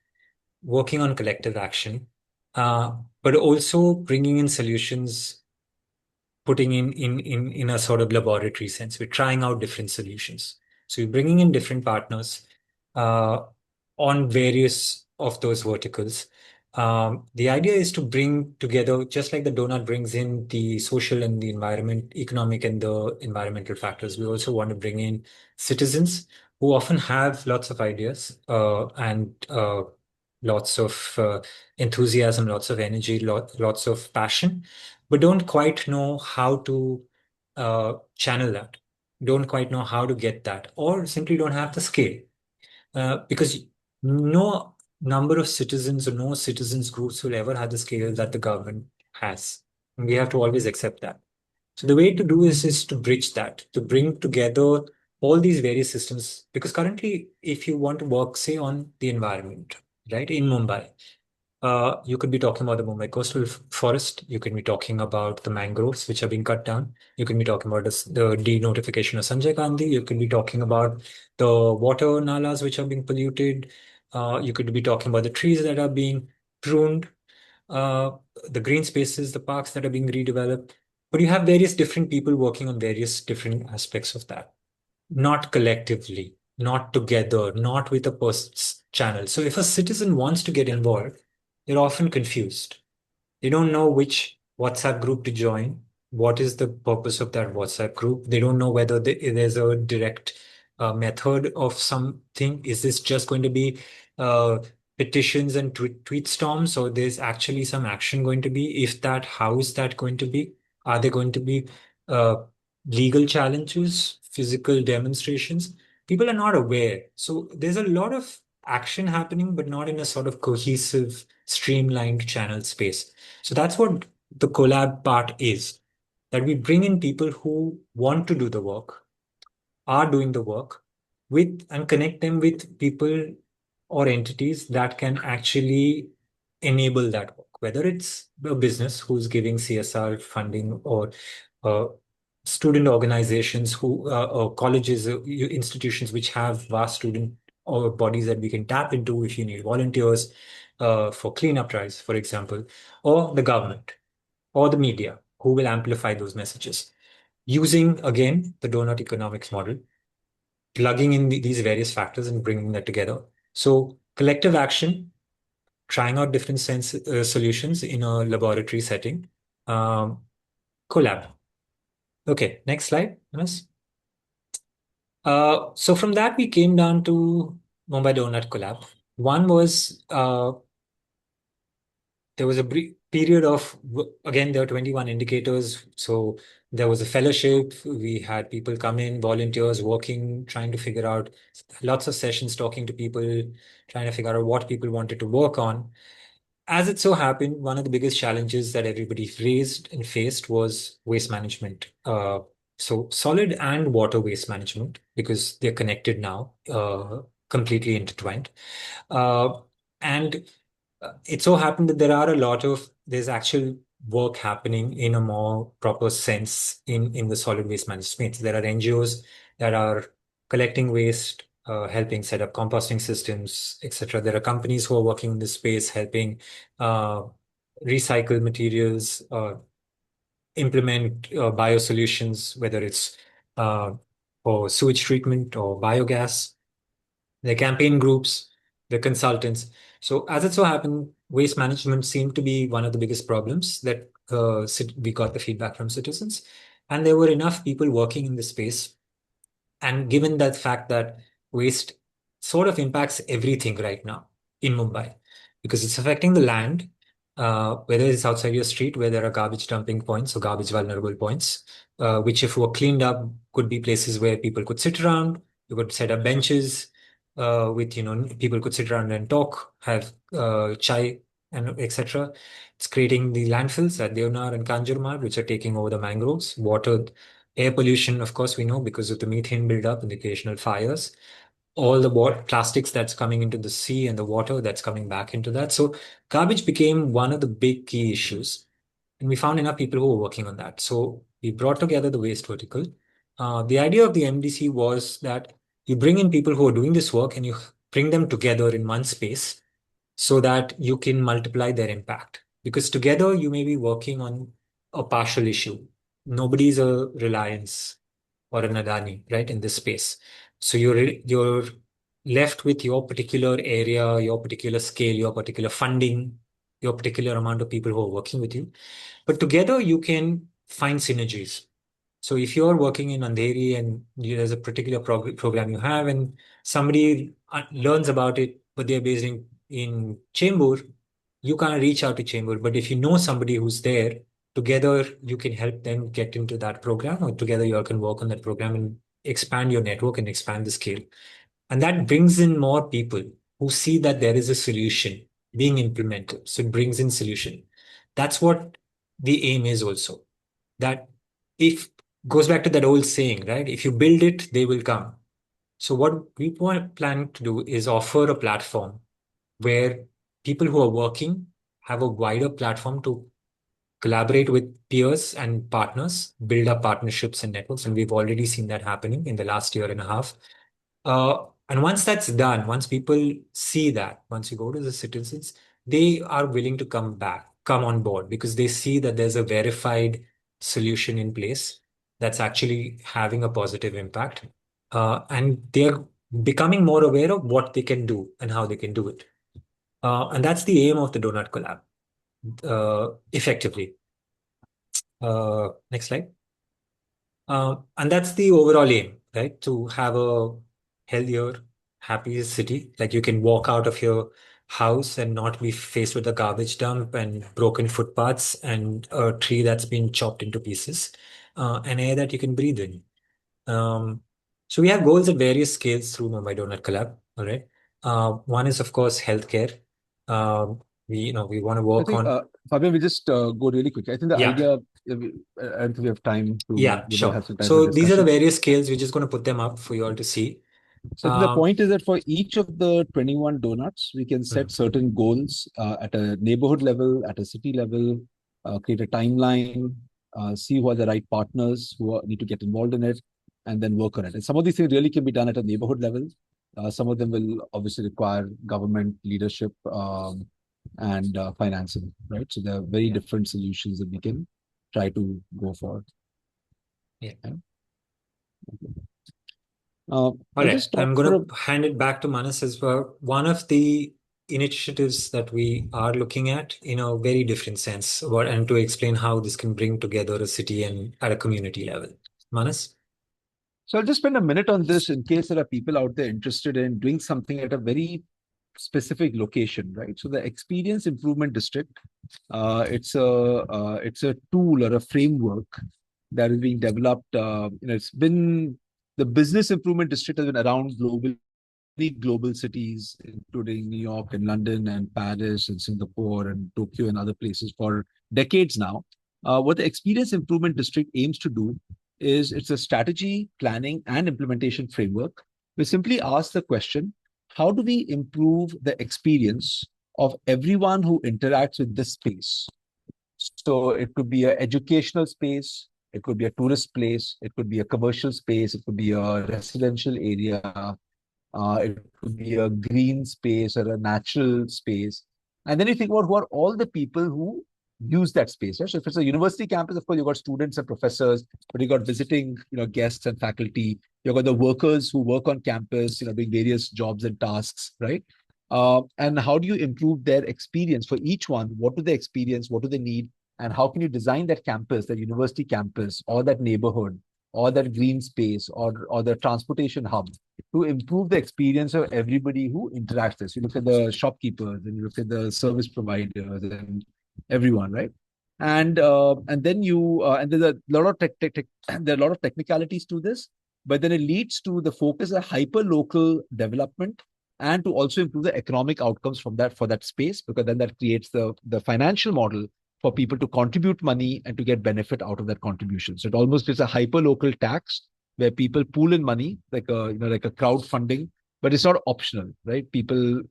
working on collective action, but also bringing in solutions, putting in a sort of laboratory sense. We're trying out different solutions. So we're bringing in different partners uh, on various of those verticals. The idea is to bring together, just like the donut brings in the social and the environment, economic and the environmental factors. We also want to bring in citizens who often have lots of ideas and lots of enthusiasm, lots of energy, lots of passion, but don't quite know how to channel that, don't quite know how to get that, or simply don't have the scale. Because no number of citizens or no citizens groups will ever have the scale that the government has. And we have to always accept that. So the way to do is to bridge that, to bring together all these various systems. Because currently, if you want to work, say, on the environment, right, in Mumbai, you could be talking about the Mumbai coastal forest. You can be talking about the mangroves, which are being cut down. You can be talking about the denotification of Sanjay Gandhi. You could be talking about the water nalas, which are being polluted. You could be talking about the trees that are being pruned, uh, the green spaces, the parks that are being redeveloped. But you have various different people working on various different aspects of that, not collectively, not together, not with a person's channel. So if a citizen wants to get involved, they're often confused. They don't know which WhatsApp group to join. What is the purpose of that WhatsApp group? They don't know whether there's a direct method of something. Is this just going to be uh, petitions and tweet storms, or there's actually some action going to be? If that, how is that going to be? Are there going to be uh, legal challenges, physical demonstrations? People are not aware. So there's a lot of action happening, but not in a sort of cohesive, streamlined channel space. So that's what the collab part is, that we bring in people who want to do the work, are doing the work with, and connect them with people or entities that can actually enable that work, whether it's a business who's giving CSR funding, or uh, student organizations or colleges, institutions which have vast student or bodies that we can tap into if you need volunteers for cleanup drives, for example, or the government or the media who will amplify those messages using, again, the donut economics model, plugging in these various factors and bringing that together. So collective action, trying out different solutions in a laboratory setting, um, collab. Okay, next slide, Anas. So from that, we came down to Mumbai Donut Collab. One was there was a brief period of, again, there were 21 indicators. So there was a fellowship. We had people come in, volunteers working, trying to figure out lots of sessions, talking to people, trying to figure out what people wanted to work on. As it so happened, one of the biggest challenges that everybody raised and faced was waste management. So solid and water waste management, because they're connected now, completely intertwined. Uh, and it so happened that there's actual work happening in a more proper sense in the solid waste management space. There are NGOs that are collecting waste, helping set up composting systems, etc. There are companies who are working in this space, helping uh, recycle materials, implement biosolutions, whether it's uh, for sewage treatment or biogas. Their campaign groups, their consultants. So as it so happened, waste management seemed to be one of the biggest problems that we got the feedback from citizens. And there were enough people working in this space, and given that fact that waste sort of impacts everything right now in Mumbai, because it's affecting the land, whether it's outside your street where there are garbage dumping points or garbage vulnerable points, which if were cleaned up could be places where people could sit around. You could set up benches with, people could sit around and talk, have chai and etc. It's creating the landfills at Deonar and Kanjurmarg, which are taking over the mangroves, water. Air pollution, of course, we know because of the methane buildup and the occasional fires. All the plastics that's coming into the sea and the water that's coming back into that. So garbage became one of the big key issues. And we found enough people who were working on that. So we brought together the waste vertical. The idea of the MDC was that you bring in people who are doing this work and you bring them together in one space so that you can multiply their impact. Because together you may be working on a partial issue. Nobody's a Reliance or an Adani, right, in this space. So you're left with your particular area, your particular scale, your particular funding, your particular amount of people who are working with you. But together you can find synergies. So if you're working in Andheri and there's a particular program you have, and somebody learns about it, but they're based in Chembur, you can't reach out to Chembur. But if you know somebody who's there, together you can help them get into that program, or together you all can work on that program and expand your network and expand the scale. And that brings in more people who see that there is a solution being implemented. So it brings in solution. That's what the aim is also. That if goes back to that old saying, right? If you build it, they will come. So what we plan to do is offer a platform where people who are working have a wider platform to collaborate with peers and partners, build up partnerships and networks. And we've already seen that happening in the last year and a half. And once that's done, once people see that, once you go to the citizens, they are willing to come back, come on board because they see that there's a verified solution in place that's actually having a positive impact. And they're becoming more aware of what they can do and how they can do it. And that's the aim of the Donut Collab, effectively. Next slide. And that's the overall aim, right? To have a healthier, happier city. Like you can walk out of your house and not be faced with a garbage dump and broken footpaths and a tree that's been chopped into pieces, and air that you can breathe in. Um, so we have goals at various scales through Mumbai Donut Collab. All right. One is, of course, healthcare. We want to I work think, on. Fabian, we just go really quick. I think the Yeah. idea, I don't think we have time to, Yeah, have sure. some time for So these are the discussion. various scales. We're just going to put them up for you all to see. So I think the Um, point is that for each of the 21 donuts, we can set mm, certain goals at a neighborhood level, at a city level, create a timeline, see who are the right partners need to get involved in it, and then work on it. And some of these things really can be done at a neighborhood level. Some of them will obviously require government leadership and financing, right? So there are very yeah, different solutions that we can try to go for. yeah. Okay? All I'll right. just talk I'm for going a to hand it back to Manas as well. One of the initiatives that we are looking at in a very different sense, and to explain how this can bring together a city and at a community level. Manas? So I'll just spend a minute on this in case there are people out there interested in doing something at a very specific location, right? So the Experience Improvement District, it's a tool or a framework that is being developed. It's been the Business Improvement District has been around globally, global cities, including New York and London and Paris and Singapore and Tokyo and other places for decades now. What the Experience Improvement District aims to do is it's a strategy, planning, and implementation framework. We simply ask the question, how do we improve the experience of everyone who interacts with this space? So it could be an educational space, it could be a tourist place, it could be a commercial space, it could be a residential area, it could be a green space or a natural space. And then you think about who are all the people who use that space. Right? So if it's a university campus, of course, you've got students and professors, but you've got visiting, guests and faculty. You've got the workers who work on campus, doing various jobs and tasks, right? And how do you improve their experience for each one? What do they experience? What do they need? And how can you design that campus, that university campus, or that neighborhood, or that green space, or the transportation hub to improve the experience of everybody who interacts with this? You look at the shopkeepers, and you look at the service providers, and everyone, right? And then and there's a lot of there are a lot of technicalities to this, but then it leads to the focus of hyper local development and to also improve the economic outcomes from that for that space, because then that creates the financial model for people to contribute money and to get benefit out of that contribution. So it almost is a hyper local tax where people pool in money like a like a crowdfunding, but it's not optional, right? People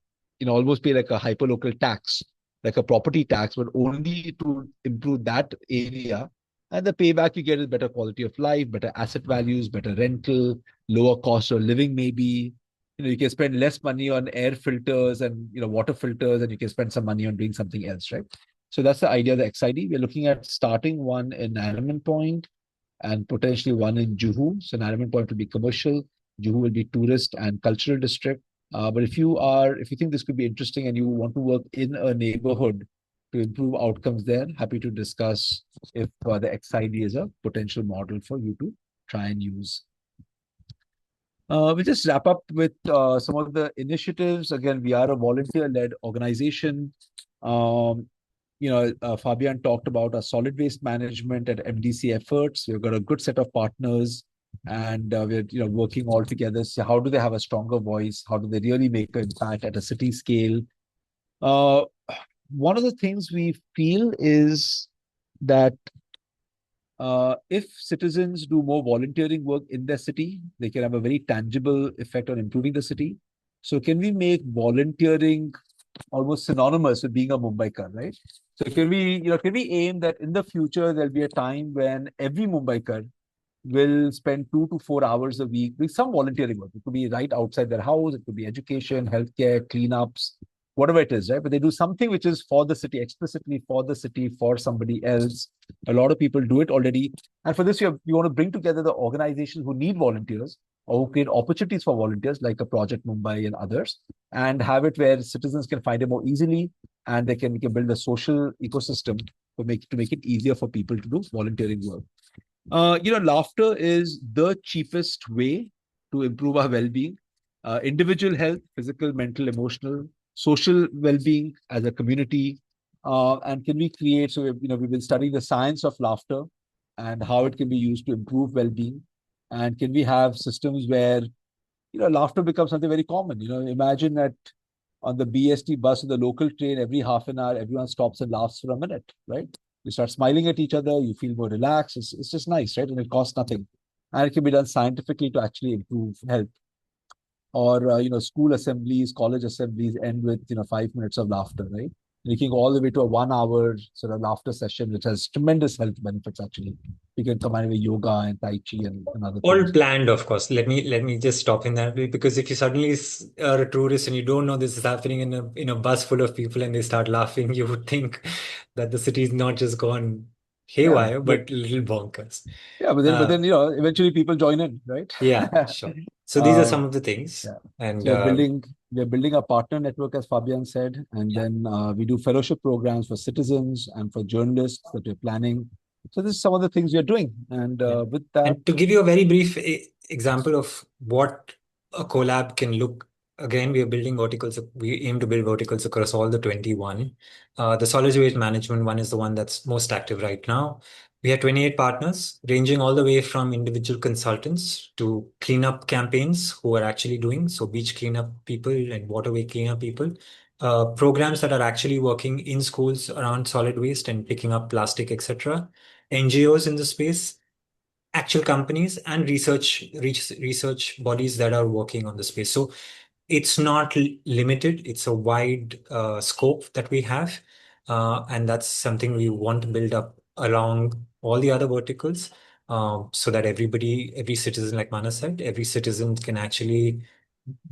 almost pay like a hyper local tax, like a property tax, but only to improve that area. And the payback you get is better quality of life, better asset values, better rental, lower cost of living, maybe. You can spend less money on air filters and water filters, and you can spend some money on doing something else, right? So that's the idea of the XID. We're looking at starting one in Nariman Point and potentially one in Juhu. So Nariman Point will be commercial, Juhu will be tourist and cultural district. But if you think this could be interesting and you want to work in a neighborhood to improve outcomes there, happy to discuss if the XID is a potential model for you to try and use. We just wrap up with some of the initiatives. Again, we are a volunteer-led organization. Fabian talked about our solid waste management and MDC efforts. We've got a good set of partners, and we're working all together. So how do they have a stronger voice? How do they really make an impact at a city scale? One of the things we feel is that if citizens do more volunteering work in their city, they can have a very tangible effect on improving the city. So can we make volunteering almost synonymous with being a Mumbaikar, right? So can we aim that in the future there'll be a time when every Mumbaikar will spend 2 to 4 hours a week with some volunteering work. It could be right outside their house, it could be education, healthcare, cleanups, whatever it is, right? But they do something which is for the city, explicitly for the city, for somebody else. A lot of people do it already. And for this, you want to bring together the organizations who need volunteers or who create opportunities for volunteers, like a Project Mumbai and others, and have it where citizens can find it more easily, and we can build a social ecosystem to make it easier for people to do volunteering work. Laughter is the cheapest way to improve our well-being. Individual health, physical, mental, emotional, social well-being as a community. And can we create, so we've been studying the science of laughter and how it can be used to improve well-being. And can we have systems where, laughter becomes something very common? Imagine that on the BST bus or the local train, every half an hour, everyone stops and laughs for a minute, right? You start smiling at each other, you feel more relaxed. It's just nice, right? And it costs nothing. And it can be done scientifically to actually improve health. Or, school assemblies, college assemblies end with, 5 minutes of laughter, right? Making all the way to a 1 hour sort of laughter session, which has tremendous health benefits, actually. You can combine with yoga and Tai Chi and other All things. planned, of course. Let me just stop in there, because if you suddenly are a tourist and you don't know this is happening in a bus full of people and they start laughing, you would think that the city is not just gone Yeah. haywire, but a little bonkers. Yeah, but Uh, then eventually people join in, right? yeah, sure. So these are uh, some of the things, yeah. and So we're building a partner network, as Fabian said, and yeah. then we do fellowship programs for citizens and for journalists that we're planning. So this is some of the things we're doing, and Yeah. with that, And to give you a very brief example of what a collab can look, again, we are building verticals. We aim to build verticals across all the 21. The solid waste management one is the one that's most active right now. We have 28 partners, ranging all the way from individual consultants to cleanup campaigns who are actually doing, so beach cleanup people and waterway cleanup people. Programs that are actually working in schools around solid waste and picking up plastic, etc. NGOs in the space, actual companies, and research bodies that are working on the space. So it's not limited. It's a wide scope that we have, and that's something we want to build up along all the other verticals, so that every citizen, like Mana said, every citizen can actually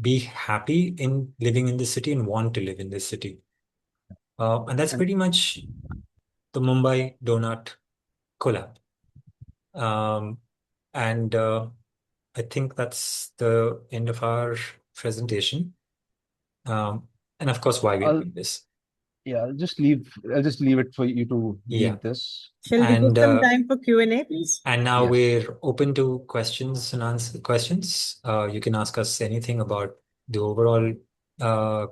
be happy in living in this city and want to live in this city. And that's and pretty much the Mumbai Donut Collab. Um, and I think that's the end of our presentation. And of course, why we're I'll doing this. yeah, I'll just leave it for you to Yeah. lead this. Shall we give And some time for Q&A, please? and now Yes. we're open to questions and answer questions. You can ask us anything about the overall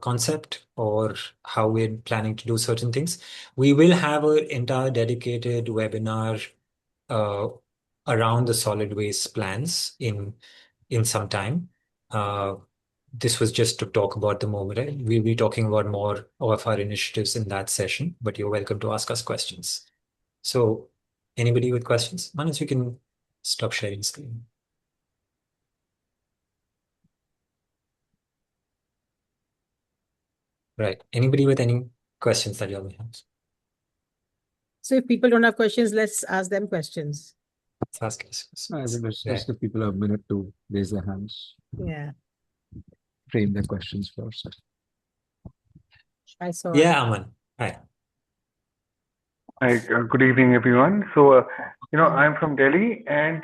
concept or how we're planning to do certain things. We will have an entire dedicated webinar uh, around the solid waste plans in some time. Uh, this was just to talk about the moment. Right? We'll be talking about more of our initiatives in that session, but you're welcome to ask us questions. So, anybody with questions? Manoj, you can stop sharing screen. Right. Anybody with any questions that you have? So if people don't have questions, let's ask them questions. Let's ask us I questions. think Right. let's give people a minute to raise their hands, Yeah, frame their questions first. I saw it. Yeah, Aman. Hi. Hi, good evening, everyone. I'm from Delhi and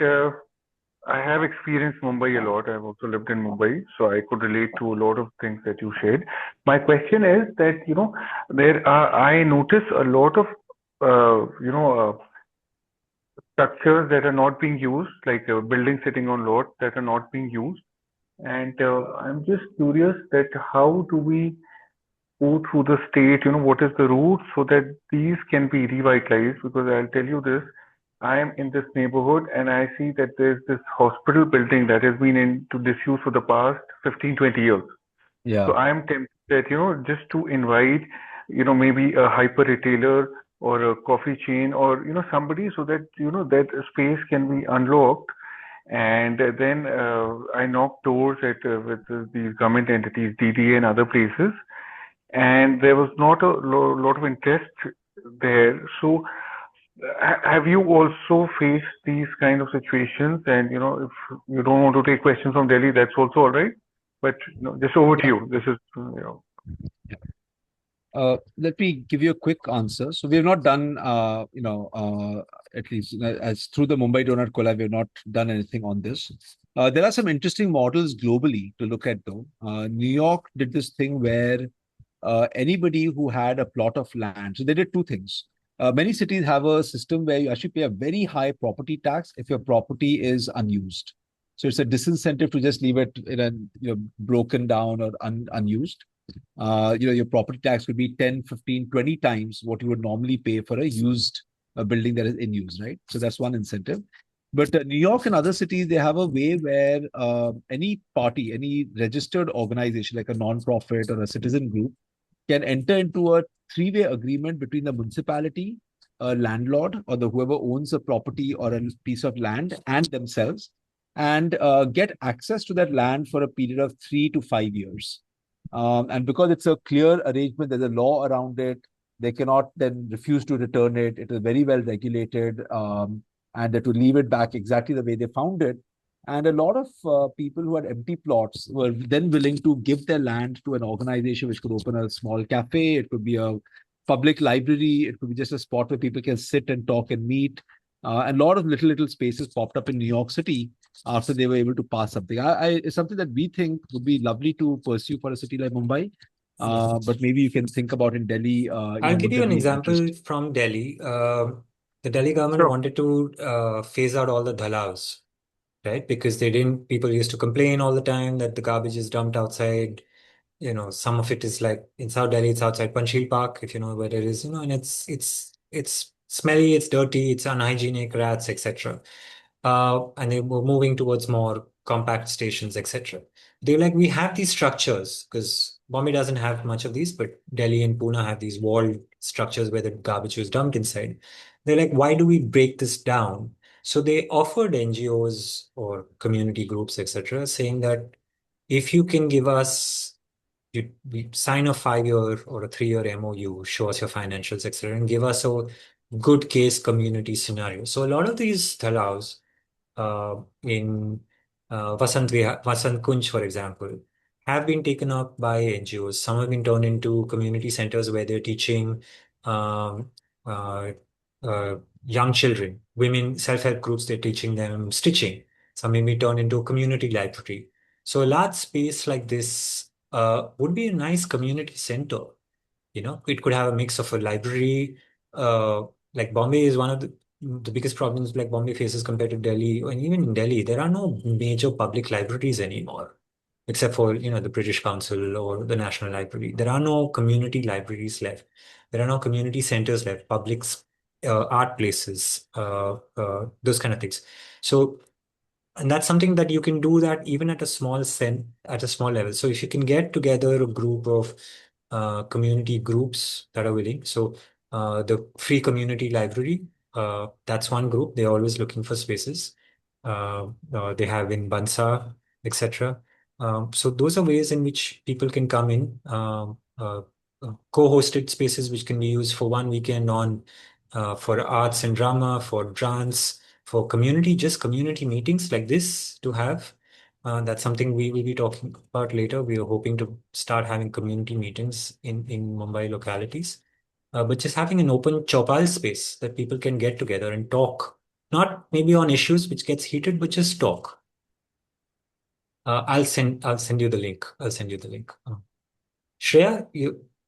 I have experienced Mumbai a lot. I've also lived in Mumbai, so I could relate to a lot of things that you shared. My question is that, I notice a lot of, structures that are not being used, like buildings sitting on lots that are not being used. And I'm just curious that how do we go through the state, what is the route so that these can be revitalized? Because I'll tell you this, I am in this neighborhood and I see that there's this hospital building that has been into disuse for the past 15, 20 years. Yeah. So I am tempted that, just to invite, maybe a hyper retailer or a coffee chain or, somebody so that, that space can be unlocked. And then I knock doors with these government entities, DDA and other places, and there was not a lot of interest there. So, have you also faced these kind of situations? And if you don't want to take questions from Delhi, that's also all right. But just over to Yeah. you. This is Let me give you a quick answer. So we have not done, at least as through the Mumbai Donut Collab, we have not done anything on this. There are some interesting models globally to look at, though. New York did this thing where anybody who had a plot of land, so they did two things. Many cities have a system where you actually pay a very high property tax if your property is unused. So it's a disincentive to just leave it in a broken down or unused. Your property tax would be 10, 15, 20 times what you would normally pay for a used building that is in use, right? So that's one incentive. But New York and other cities, they have a way where any party, any registered organization like a non-profit or a citizen group can enter into a three-way agreement between the municipality, a landlord, or the whoever owns a property or a piece of land and themselves, and get access to that land for a period of 3 to 5 years. And because it's a clear arrangement, there's a law around it. They cannot then refuse to return it. It is very well regulated, and they to leave it back exactly the way they found it. And a lot of people who had empty plots were then willing to give their land to an organization which could open a small cafe. It could be a public library. It could be just a spot where people can sit and talk and meet. And a lot of little spaces popped up in New York City after they were able to pass something. It's something that we think would be lovely to pursue for a city like Mumbai. But maybe you can think about in Delhi. I'll give Would you there an be example interest? from Delhi. The Delhi government sure. wanted to phase out all the dhalaus, right? Because they didn't, people used to complain all the time that the garbage is dumped outside. Some of it is like in South Delhi, it's outside Panchil Park, if you know where it is, and it's smelly, it's dirty, it's unhygienic, rats, etc. And they were moving towards more compact stations, etc. They're like, we have these structures because Bombay doesn't have much of these, but Delhi and Pune have these walled structures where the garbage was dumped inside. They're like, why do we break this down? So they offered NGOs or community groups, etc., saying that if you can give us, we sign a 5 year or a 3 year MOU, show us your financials, etc., and give us a good case community scenario. So a lot of these thalals in Vasant Kunj, for example, have been taken up by NGOs. Some have been turned into community centers where they're teaching um, young children, women, self-help groups, they're teaching them stitching. Some maybe turn into a community library. So a large space like this would be a nice community center. It could have a mix of a library. Like Bombay is one of the biggest problems like Bombay faces compared to Delhi. And even in Delhi, there are no major public libraries anymore, except for, the British Council or the National Library. There are no community libraries left. There are no community centers left, art places, those kind of things. So, and that's something that you can do that even at a small level. So if you can get together a group of community groups that are willing. So the free community library, that's one group. They're always looking for spaces. They have in Bansa, etc. So those are ways in which people can come in. Co-hosted spaces which can be used for one weekend on for arts and drama, for dance, for just community meetings like this to have. That's something we will be talking about later. We are hoping to start having community meetings in Mumbai localities. But just having an open Chopal space that people can get together and talk, not maybe on issues which gets heated, but just talk. I'll send you the link. I'll send you the link. Shreya,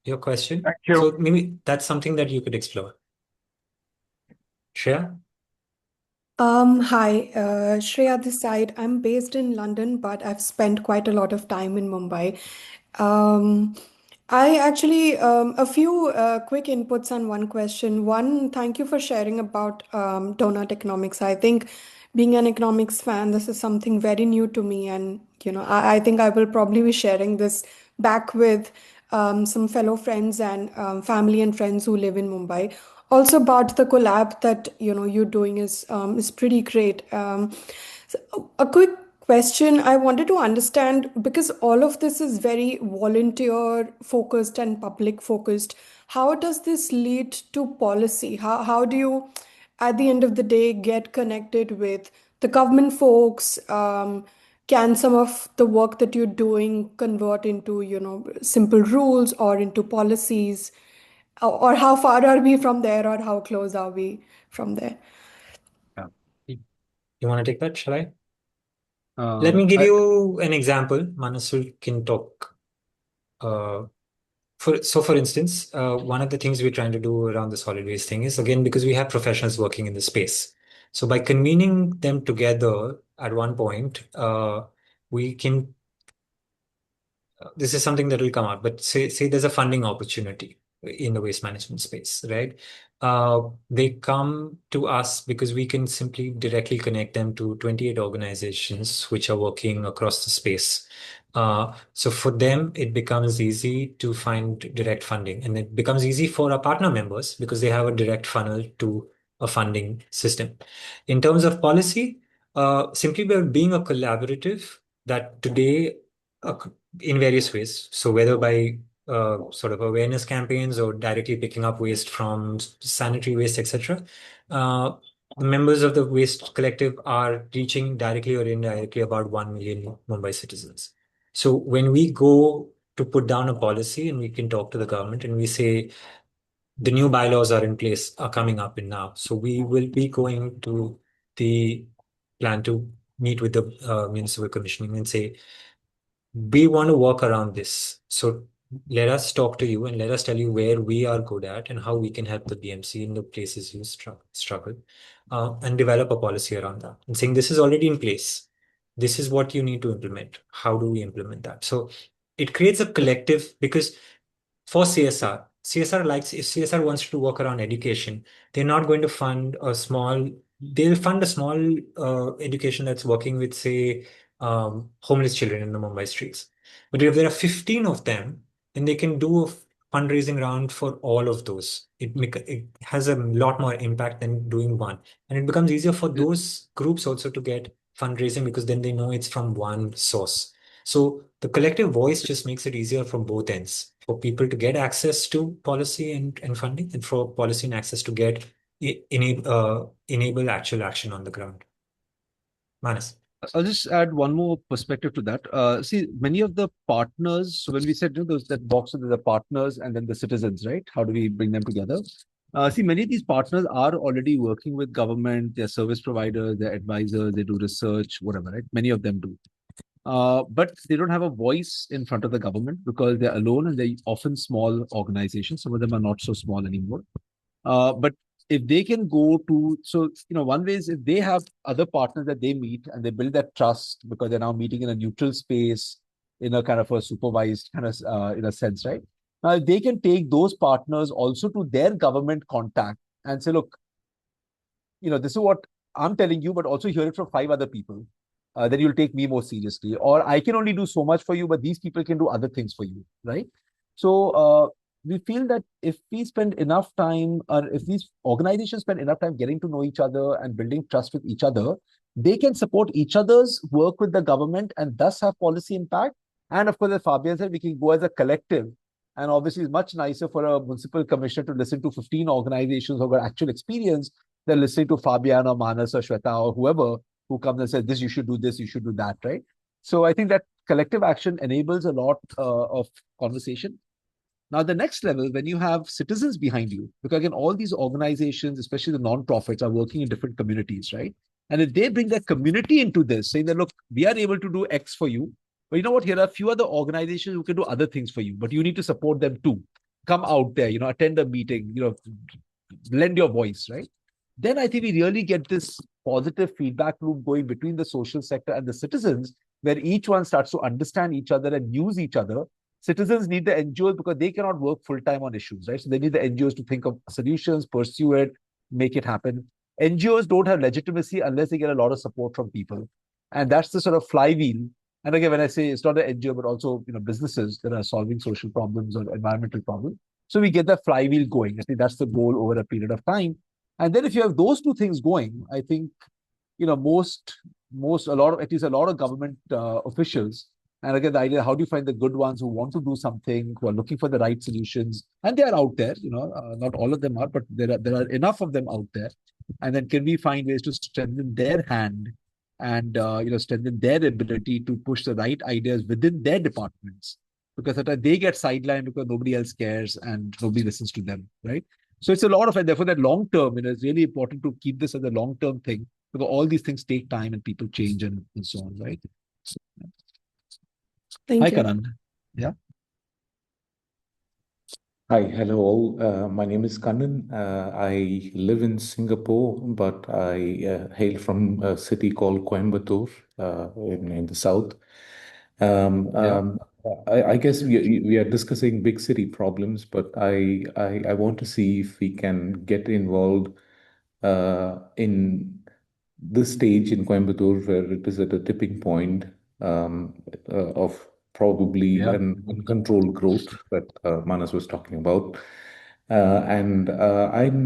your question. Thank you. So maybe that's something that you could explore. Shreya? Hi, Shreya this side. I'm based in London, but I've spent quite a lot of time in Mumbai. Um, I actually, a few quick inputs on one question. One, thank you for sharing about donut economics. I think being an economics fan, this is something very new to me. And, I think I will probably be sharing this back with some fellow friends and family and friends who live in Mumbai. Also about the collab that you're doing is pretty great. So a quick question I wanted to understand, because all of this is very volunteer focused and public focused. How does this lead to policy? How do you, at the end of the day, get connected with the government folks? Can some of the work that you're doing convert into, simple rules or into policies? Or how far are we from there, or how close are we from there? Yeah. You want to take that? Shall I? Let me give I, you an example. Manasul can talk. For instance, one of the things we're trying to do around the solid waste thing is, again, because we have professionals working in the space. So by convening them together at one point, we can this is something that will come out, but say there's a funding opportunity in the waste management space, right? They come to us because we can simply directly connect them to 28 organizations which are working across the space. So for them, it becomes easy to find direct funding, and it becomes easy for our partner members because they have a direct funnel to a funding system. In terms of policy, simply by being a collaborative that today uh, in various ways. So whether by sort of awareness campaigns or directly picking up waste from sanitary waste, etc. The members of the waste collective are reaching directly or indirectly about 1 million Mumbai citizens. So when we go to put down a policy and we can talk to the government and we say the new bylaws are in place, are coming up in now. So we will be going to the plan to meet with the municipal commissioning and say, we want to work around this. So let us talk to you and let us tell you where we are good at and how we can help the BMC in the places you struggle, and develop a policy around that. And saying this is already in place. This is what you need to implement. How do we implement that? So it creates a collective because for CSR likes if CSR wants to work around education, they're not going to they'll fund a small education that's working with, say, homeless children in the Mumbai streets. But if there are 15 of them, then they can do a fundraising round for all of those. It has a lot more impact than doing one. And it becomes easier for those groups also to get fundraising because then they know it's from one source. So the collective voice just makes it easier from both ends for people to get access to policy and funding, and for policy and access to get enable actual action on the ground. Manas. I'll just add one more perspective to that. See, many of the partners, so when we said, those that box, there's the partners and then the citizens, right? How do we bring them together? See, many of these partners are already working with government, their service providers, their advisors, they do research, whatever, right? Many of them do. But they don't have a voice in front of the government because they're alone and they're often small organizations. Some of them are not so small anymore. But if they can go to, so, one way is if they have other partners that they meet and they build that trust because they're now meeting in a neutral space, in a kind of a supervised kind of, in a sense, right? Now, they can take those partners also to their government contact and say, look, this is what I'm telling you, but also hear it from five other people. Then you'll take me more seriously. Or I can only do so much for you, but these people can do other things for you, right? So we feel that if we spend enough time, or if these organizations spend enough time getting to know each other and building trust with each other, they can support each other's work with the government and thus have policy impact. And of course, as Fabian said, we can go as a collective. And obviously, it's much nicer for a municipal commissioner to listen to 15 organizations who have got actual experience than listening to Fabian or Manas or Shweta or whoever who comes and says, this, you should do this, you should do that, right? So I think that collective action enables a lot of conversation. Now, the next level, when you have citizens behind you, because again, all these organizations, especially the non-profits, are working in different communities, right? And if they bring their community into this, saying that, look, we are able to do X for you, but you know what? Here are a few other organizations who can do other things for you, but you need to support them too. Come out there, attend a meeting, lend your voice, right? Then I think we really get this positive feedback loop going between the social sector and the citizens, where each one starts to understand each other and use each other. Citizens need the NGOs because they cannot work full time on issues, right? So they need the NGOs to think of solutions, pursue it, make it happen. NGOs don't have legitimacy unless they get a lot of support from people. And that's the sort of flywheel. And again, when I say it's not an NGO, but also businesses that are solving social problems or environmental problems. So we get the flywheel going. I think that's the goal over a period of time. And then if you have those two things going, I think, at least a lot of government officials, and again, the idea, how do you find the good ones who want to do something, who are looking for the right solutions? And they are out there, not all of them are, but there are enough of them out there. And then can we find ways to strengthen their hand and, strengthen their ability to push the right ideas within their departments? Because at they get sidelined because nobody else cares and nobody listens to them, right? So it's a lot of, and therefore that long term, it's really important to keep this as a long term thing because all these things take time and people change and so on, right? Thank Hi, you. Karan. Yeah. Hi, hello all. My name is Kannan. I live in Singapore, but I hail from a city called Coimbatore in the south. Yeah. I guess we are discussing big city problems, but I want to see if we can get involved in this stage in Coimbatore where it is at a tipping point of probably Yeah. an uncontrolled growth that Manas was talking about. And I'm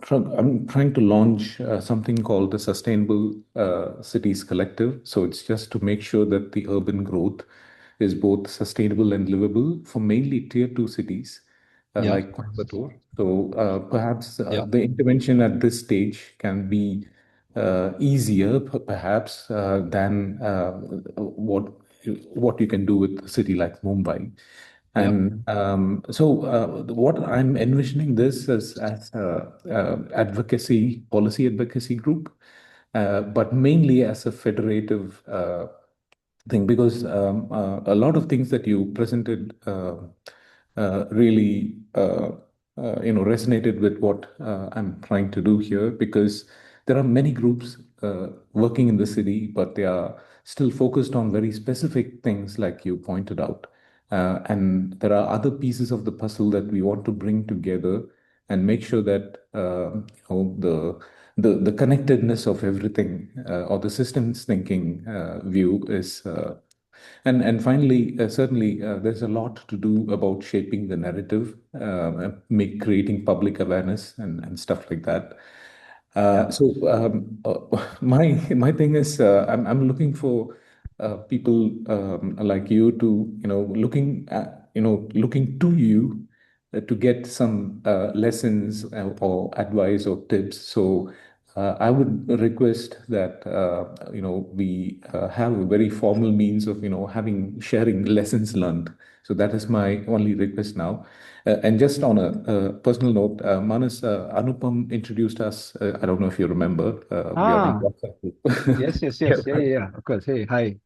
trying to launch something called the Sustainable Cities Collective. So it's just to make sure that the urban growth is both sustainable and livable for mainly tier two cities Yeah. like Coimbatore. So perhaps Yeah. the intervention at this stage can be easier, perhaps, than what you can do with a city like Mumbai. Yeah. And so what I'm envisioning this as advocacy, policy advocacy group, but mainly as a federative thing, because a lot of things that you presented really resonated with what I'm trying to do here, because there are many groups working in the city, but they are still focused on very specific things, like you pointed out. And there are other pieces of the puzzle that we want to bring together and make sure that the connectedness of everything or the systems thinking view is and finally certainly there's a lot to do about shaping the narrative, make creating public awareness and stuff like that. So my thing is I'm looking for people like you to looking to you to get some lessons or advice or tips. So I would request that we have a very formal means of having sharing lessons learned. So that is my only request now. And just on a personal note, Manas, Anupam introduced us. I don't know if you remember. We are in Ah, WhatsApp group. yes, yes, Yeah, yes. Yeah, yeah, yeah. Of course. Hey, hi.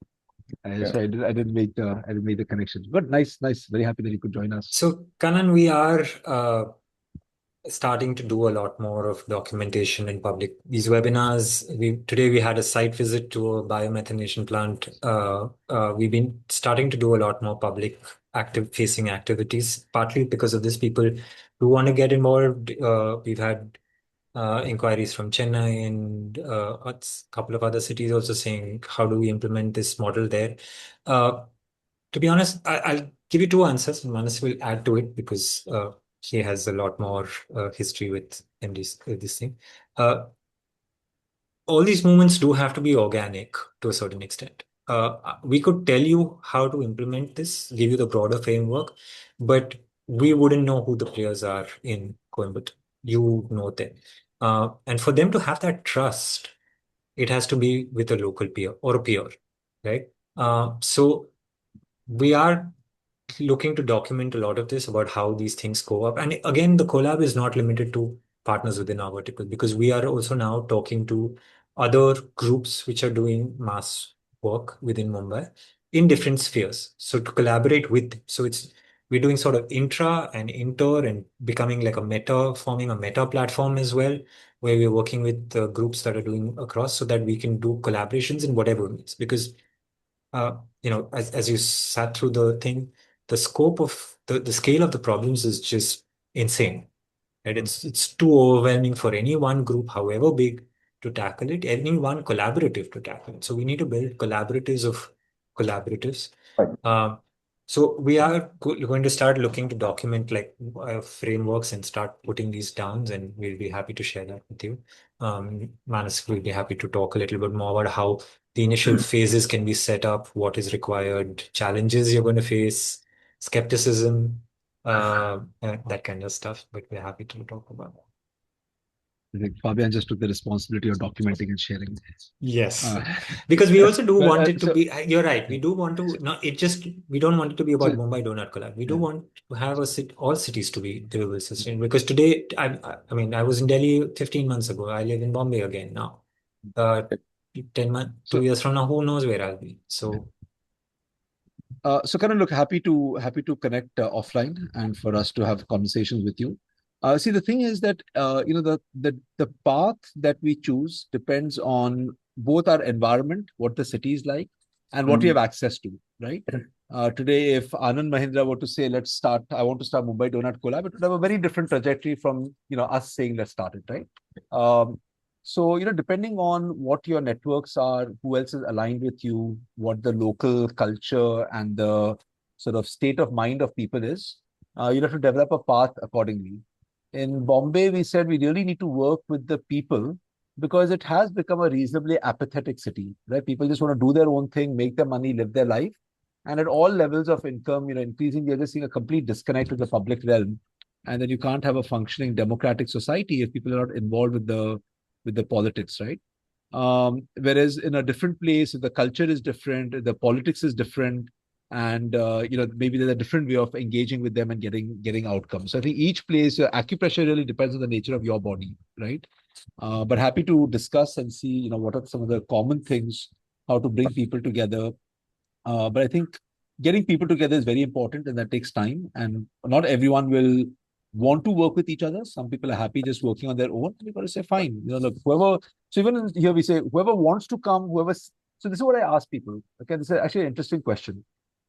yeah. So I didn't make the connection. But nice, nice. Very happy that you could join us. So, Kanan, we are starting to do a lot more of documentation in public. These webinars, today we had a site visit to a biomethanation plant. We've been starting to do a lot more public active facing activities, partly because of this. People who want to get involved. We've had inquiries from Chennai and a couple of other cities also saying, how do we implement this model there? Uh, to be honest, I'll give you two answers, and Manas will add to it because he has a lot more history with MDs, this thing. All these movements do have to be organic to a certain extent. We could tell you how to implement this, give you the broader framework, but we wouldn't know who the players are in Coimbatore. You know them. And for them to have that trust, it has to be with a local peer or a peer, right? So we are looking to document a lot of this about how these things go up. And again, the collab is not limited to partners within our vertical because we are also now talking to other groups which are doing mass work within Mumbai in different spheres. So to collaborate with, so we're doing sort of intra and inter and becoming like forming a meta platform as well, where we're working with the groups that are doing across so that we can do collaborations in whatever means. Because as you sat through the thing, the scope of the scale of the problems is just insane. Right? It's too overwhelming for any one group, however big, to tackle it, any one collaborative to tackle it. So we need to build collaboratives of collaboratives. Right. So we are going to start looking to document like frameworks and start putting these down, and we'll be happy to share that with you. Manas will be happy to talk a little bit more about how the initial phases can be set up, what is required, challenges you're going to face, skepticism, that kind of stuff. But we're happy to talk about that. I think Fabian just took the responsibility of documenting and sharing. Yes, because we also do Well, want it to so be, you're right. We do want to, no, we don't want it to be about so Mumbai Donut Collab. We do yeah. want to have all cities to be livable sustainable. Because today, I mean, I was in Delhi 15 months ago. I live in Bombay again now. 10 months, So 2 years from now, who knows where I'll be. So, So Karan, look, happy to connect offline and for us to have conversations with you. See, the thing is that the path that we choose depends on both our environment, what the city is like, and what we have access to, right? Today, if Anand Mahindra were to say, I want to start Mumbai Donut Collab, it would have a very different trajectory from us saying let's start it, right? So, depending on what your networks are, who else is aligned with you, what the local culture and the sort of state of mind of people is, you have to develop a path accordingly. In Bombay, we said we really need to work with the people because it has become a reasonably apathetic city, right? People just want to do their own thing, make their money, live their life. And at all levels of income, increasing, you're just seeing a complete disconnect with the public realm. And then you can't have a functioning democratic society if people are not involved with the politics, right? Whereas in a different place, the culture is different, the politics is different, and maybe there's a different way of engaging with them and getting outcomes. So I think each place, acupressure really depends on the nature of your body, right? But happy to discuss and see, what are some of the common things, how to bring people together. But I think getting people together is very important, and that takes time. And not everyone will want to work with each other. Some people are happy just working on their own. We've got to say, fine, look, whoever. So even here we say, whoever wants to come, whoever. So this is what I ask people. Okay, this is actually an interesting question.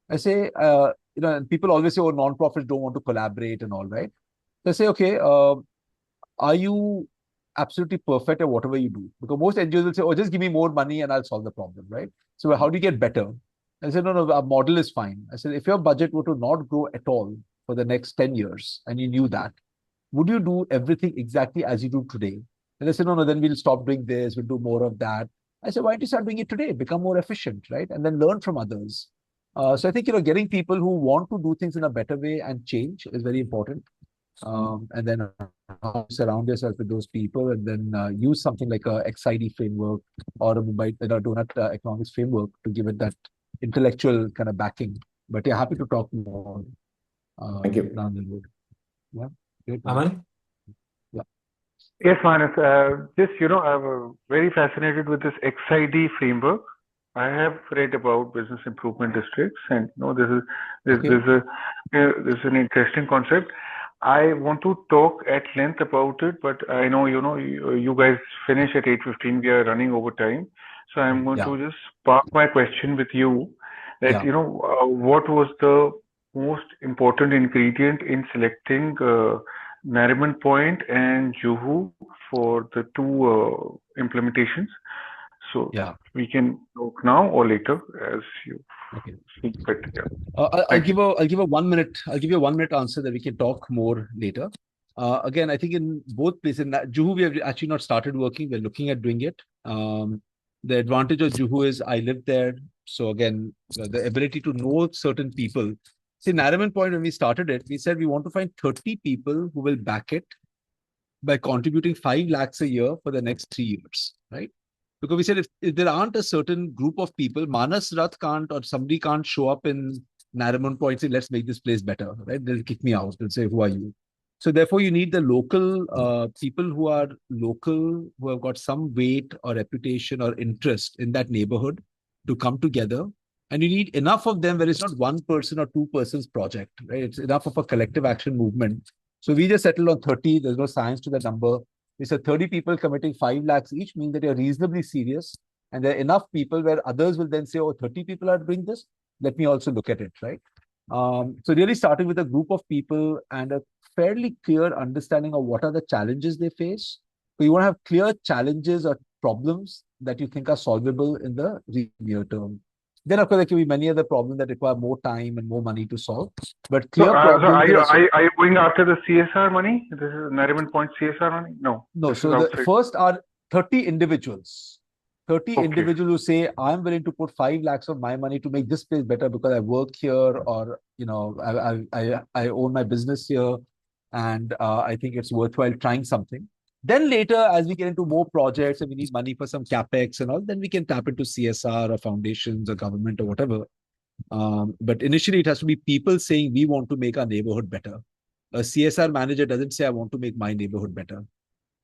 I say, and people always say, oh, non-profits don't want to collaborate and all, right? So I say, okay, are you absolutely perfect at whatever you do? Because most NGOs will say, oh, just give me more money and I'll solve the problem, right? So how do you get better? I said, no, our model is fine. I said, if your budget were to not grow at all for the next 10 years and you knew that, would you do everything exactly as you do today? And they said, no, then we'll stop doing this, we'll do more of that. I said, why don't you start doing it today? Become more efficient, right? And then learn from others. So I think, getting people who want to do things in a better way and change is very important. and then surround yourself with those people, and then use something like a XID framework or a Mumbai donut economics framework to give it that intellectual kind of backing. But yeah, happy to talk more Thank you. down the road. Yeah, great. Aman? Yeah. Yes, Manas. I'm very fascinated with this XID framework. I have read about business improvement districts, and Okay. this is an interesting concept. I want to talk at length about it, but I know you guys finish at 8:15. We are running over time, so I'm going Yeah. to just park my question with you. That Yeah. what was the most important ingredient in selecting Nariman Point and Juhu for the two implementations? So Yeah. we can talk now or later as you Okay. see fit. Yeah. I'll Thank give you. a 1 minute. I'll give you a 1 minute answer that we can talk more later. Again, I think in both places, in Juhu, we have actually not started working. We're looking at doing it. The advantage of Juhu is I lived there. So again, the ability to know certain people. See, Nariman Point, when we started it, we said we want to find 30 people who will back it by contributing 5 lakhs a year for the next 3 years, right? Because we said if there aren't a certain group of people, Manas Rath can't or somebody can't show up in Nariman Point and say, let's make this place better, right? They'll kick me out. They'll say, who are you? So therefore, you need the local people who are local, who have got some weight or reputation or interest in that neighborhood to come together. And you need enough of them where it's not one person or two persons project, right? It's enough of a collective action movement. So we just settled on 30. There's no science to the number. We said 30 people committing 5 lakhs each means that you're reasonably serious. And there are enough people where others will then say, oh, 30 people are doing this. Let me also look at it, right? So really starting with a group of people and a fairly clear understanding of what are the challenges they face. So you want to have clear challenges or problems that you think are solvable in the near term. Then, of course, there can be many other problems that require more time and more money to solve. But So, clear so problems that are you going after the CSR money? This is Nariman Point CSR money? No, No, this is so the outside. first are 30 individuals. 30 Okay. individuals who say, I'm willing to put 5 lakhs of my money to make this place better because I work here or, I own my business here and I think it's worthwhile trying something. Then later, as we get into more projects and we need money for some capex and all, then we can tap into CSR or foundations or government or whatever. But initially, it has to be people saying, we want to make our neighborhood better. A CSR manager doesn't say, I want to make my neighborhood better.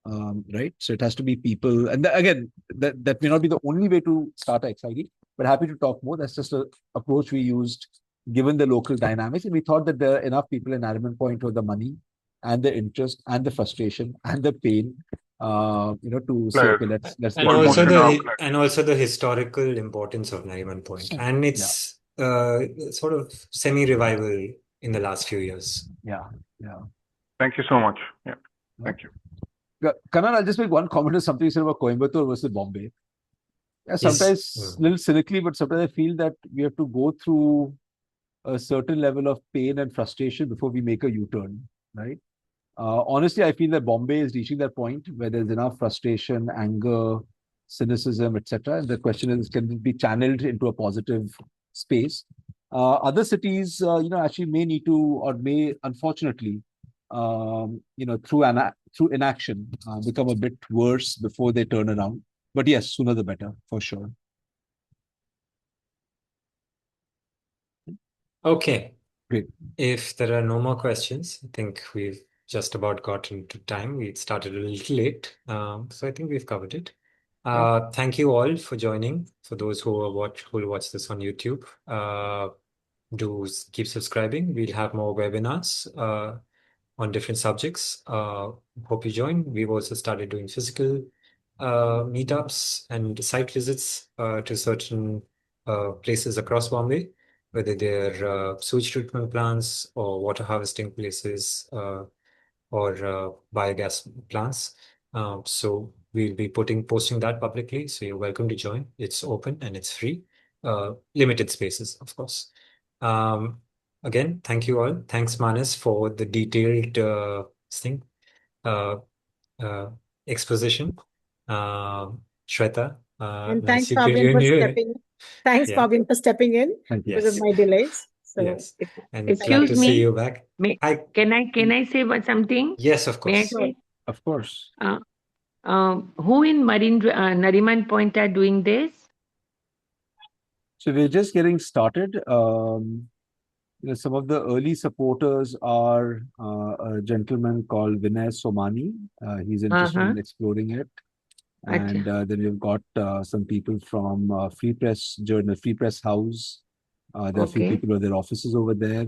Right? So it has to be people. And again, that may not be the only way to start XID, but happy to talk more. That's just an approach we used given the local dynamics. And we thought that there are enough people in Nariman Point with the money and the interest and the frustration and the pain, to say, okay, let's And get it also done. the historical importance of Nariman Point. And Yeah. it's sort of semi-revival in the last few years. Yeah. Yeah. Thank you so much. Yeah. Thank you. Yeah. Kanan, I'll just make one comment on something you said about Coimbatore versus Bombay. Yeah, sometimes a little cynically, but sometimes I feel that we have to go through a certain level of pain and frustration before we make a U-turn, right? Honestly, I feel that Bombay is reaching that point where there's enough frustration, anger, cynicism, etc. And the question is, can it be channeled into a positive space? Other cities, actually may need to, or may, unfortunately, through inaction, become a bit worse before they turn around. But yes, sooner the better, for sure. Okay. Great. If there are no more questions, I think we've just about gotten to time. We started a little late, so I think we've covered it. Thank you all for joining. For those who will watch this on YouTube, do keep subscribing. We'll have more webinars on different subjects. Hope you join. We've also started doing physical meetups and site visits to certain places across Bombay, whether they're sewage treatment plants or water harvesting places or biogas plants. So we'll be posting that publicly. So you're welcome to join. It's open and it's free. Limited spaces, of course. Again, thank you all. Thanks, Manas, for the detailed exposition. Shweta, And nice thanks, to Fabian, hear for you. stepping in. Thanks, Yeah. Fabian, for stepping in Thank you. because of Yes. my delays. So Yes. Ex- And glad Excuse to see me. you back. Hi. Can I say something? Yes, of May I course. say? Of course. Who in Nariman Point are doing this? So we're just getting started. Some of the early supporters are a gentleman called Vinay Somani. He's interested Uh-huh. in exploring it. And Acha. then we've got some people from Free Press Journal, Free Press House. There are a few Okay. people with their offices over there.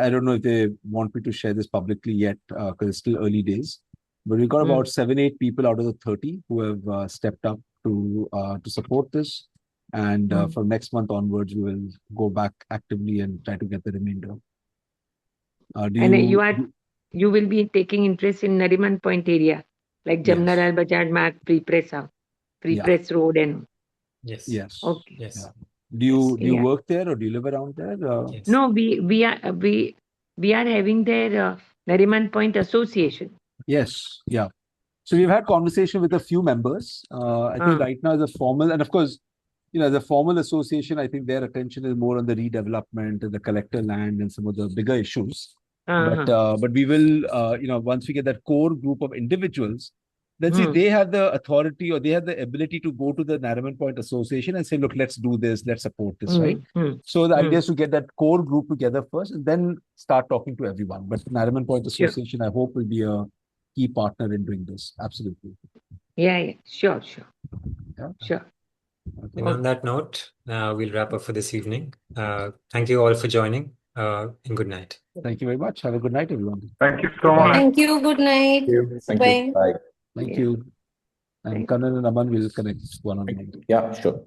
I don't know if they want me to share this publicly yet because it's still early days. But we've got about 7-8 people out of the 30 who have stepped up to support this. And from next month onwards, we will go back actively and try to get the remainder. And you will be taking interest in Nariman Point area, like Yes. Jamnaral Bazar Mark, Free Yeah. Press Road, and Yes. Yes. okay. Yes. Yeah. Do you Yeah. work there or do you live around there? Yes. No, we are having their Nariman Point Association. Yes. Yeah. So we've had conversation with a few members. I think right now the formal, and of course, the formal association, I think their attention is more on the redevelopment and the collector land and some of the bigger issues. But we will, once we get that core group of individuals, then see they have the authority or they have the ability to go to the Nariman Point Association and say, look, let's do this, let's support this, right? So the idea is to get that core group together first and then start talking to everyone. But Nariman Point Association, I hope, will be a key partner in doing this. Absolutely. Yeah. Sure. Yeah. Sure. Okay. And on that note, we'll wrap up for this evening. Thank you all for joining, and good night. Thank you very much. Have a good night, everyone. Thank you so much. Thank you. Good night. Thank Bye. you. Bye. Thank Yeah. you. And Kanan and Aman will connect one-on-one. Yeah, sure.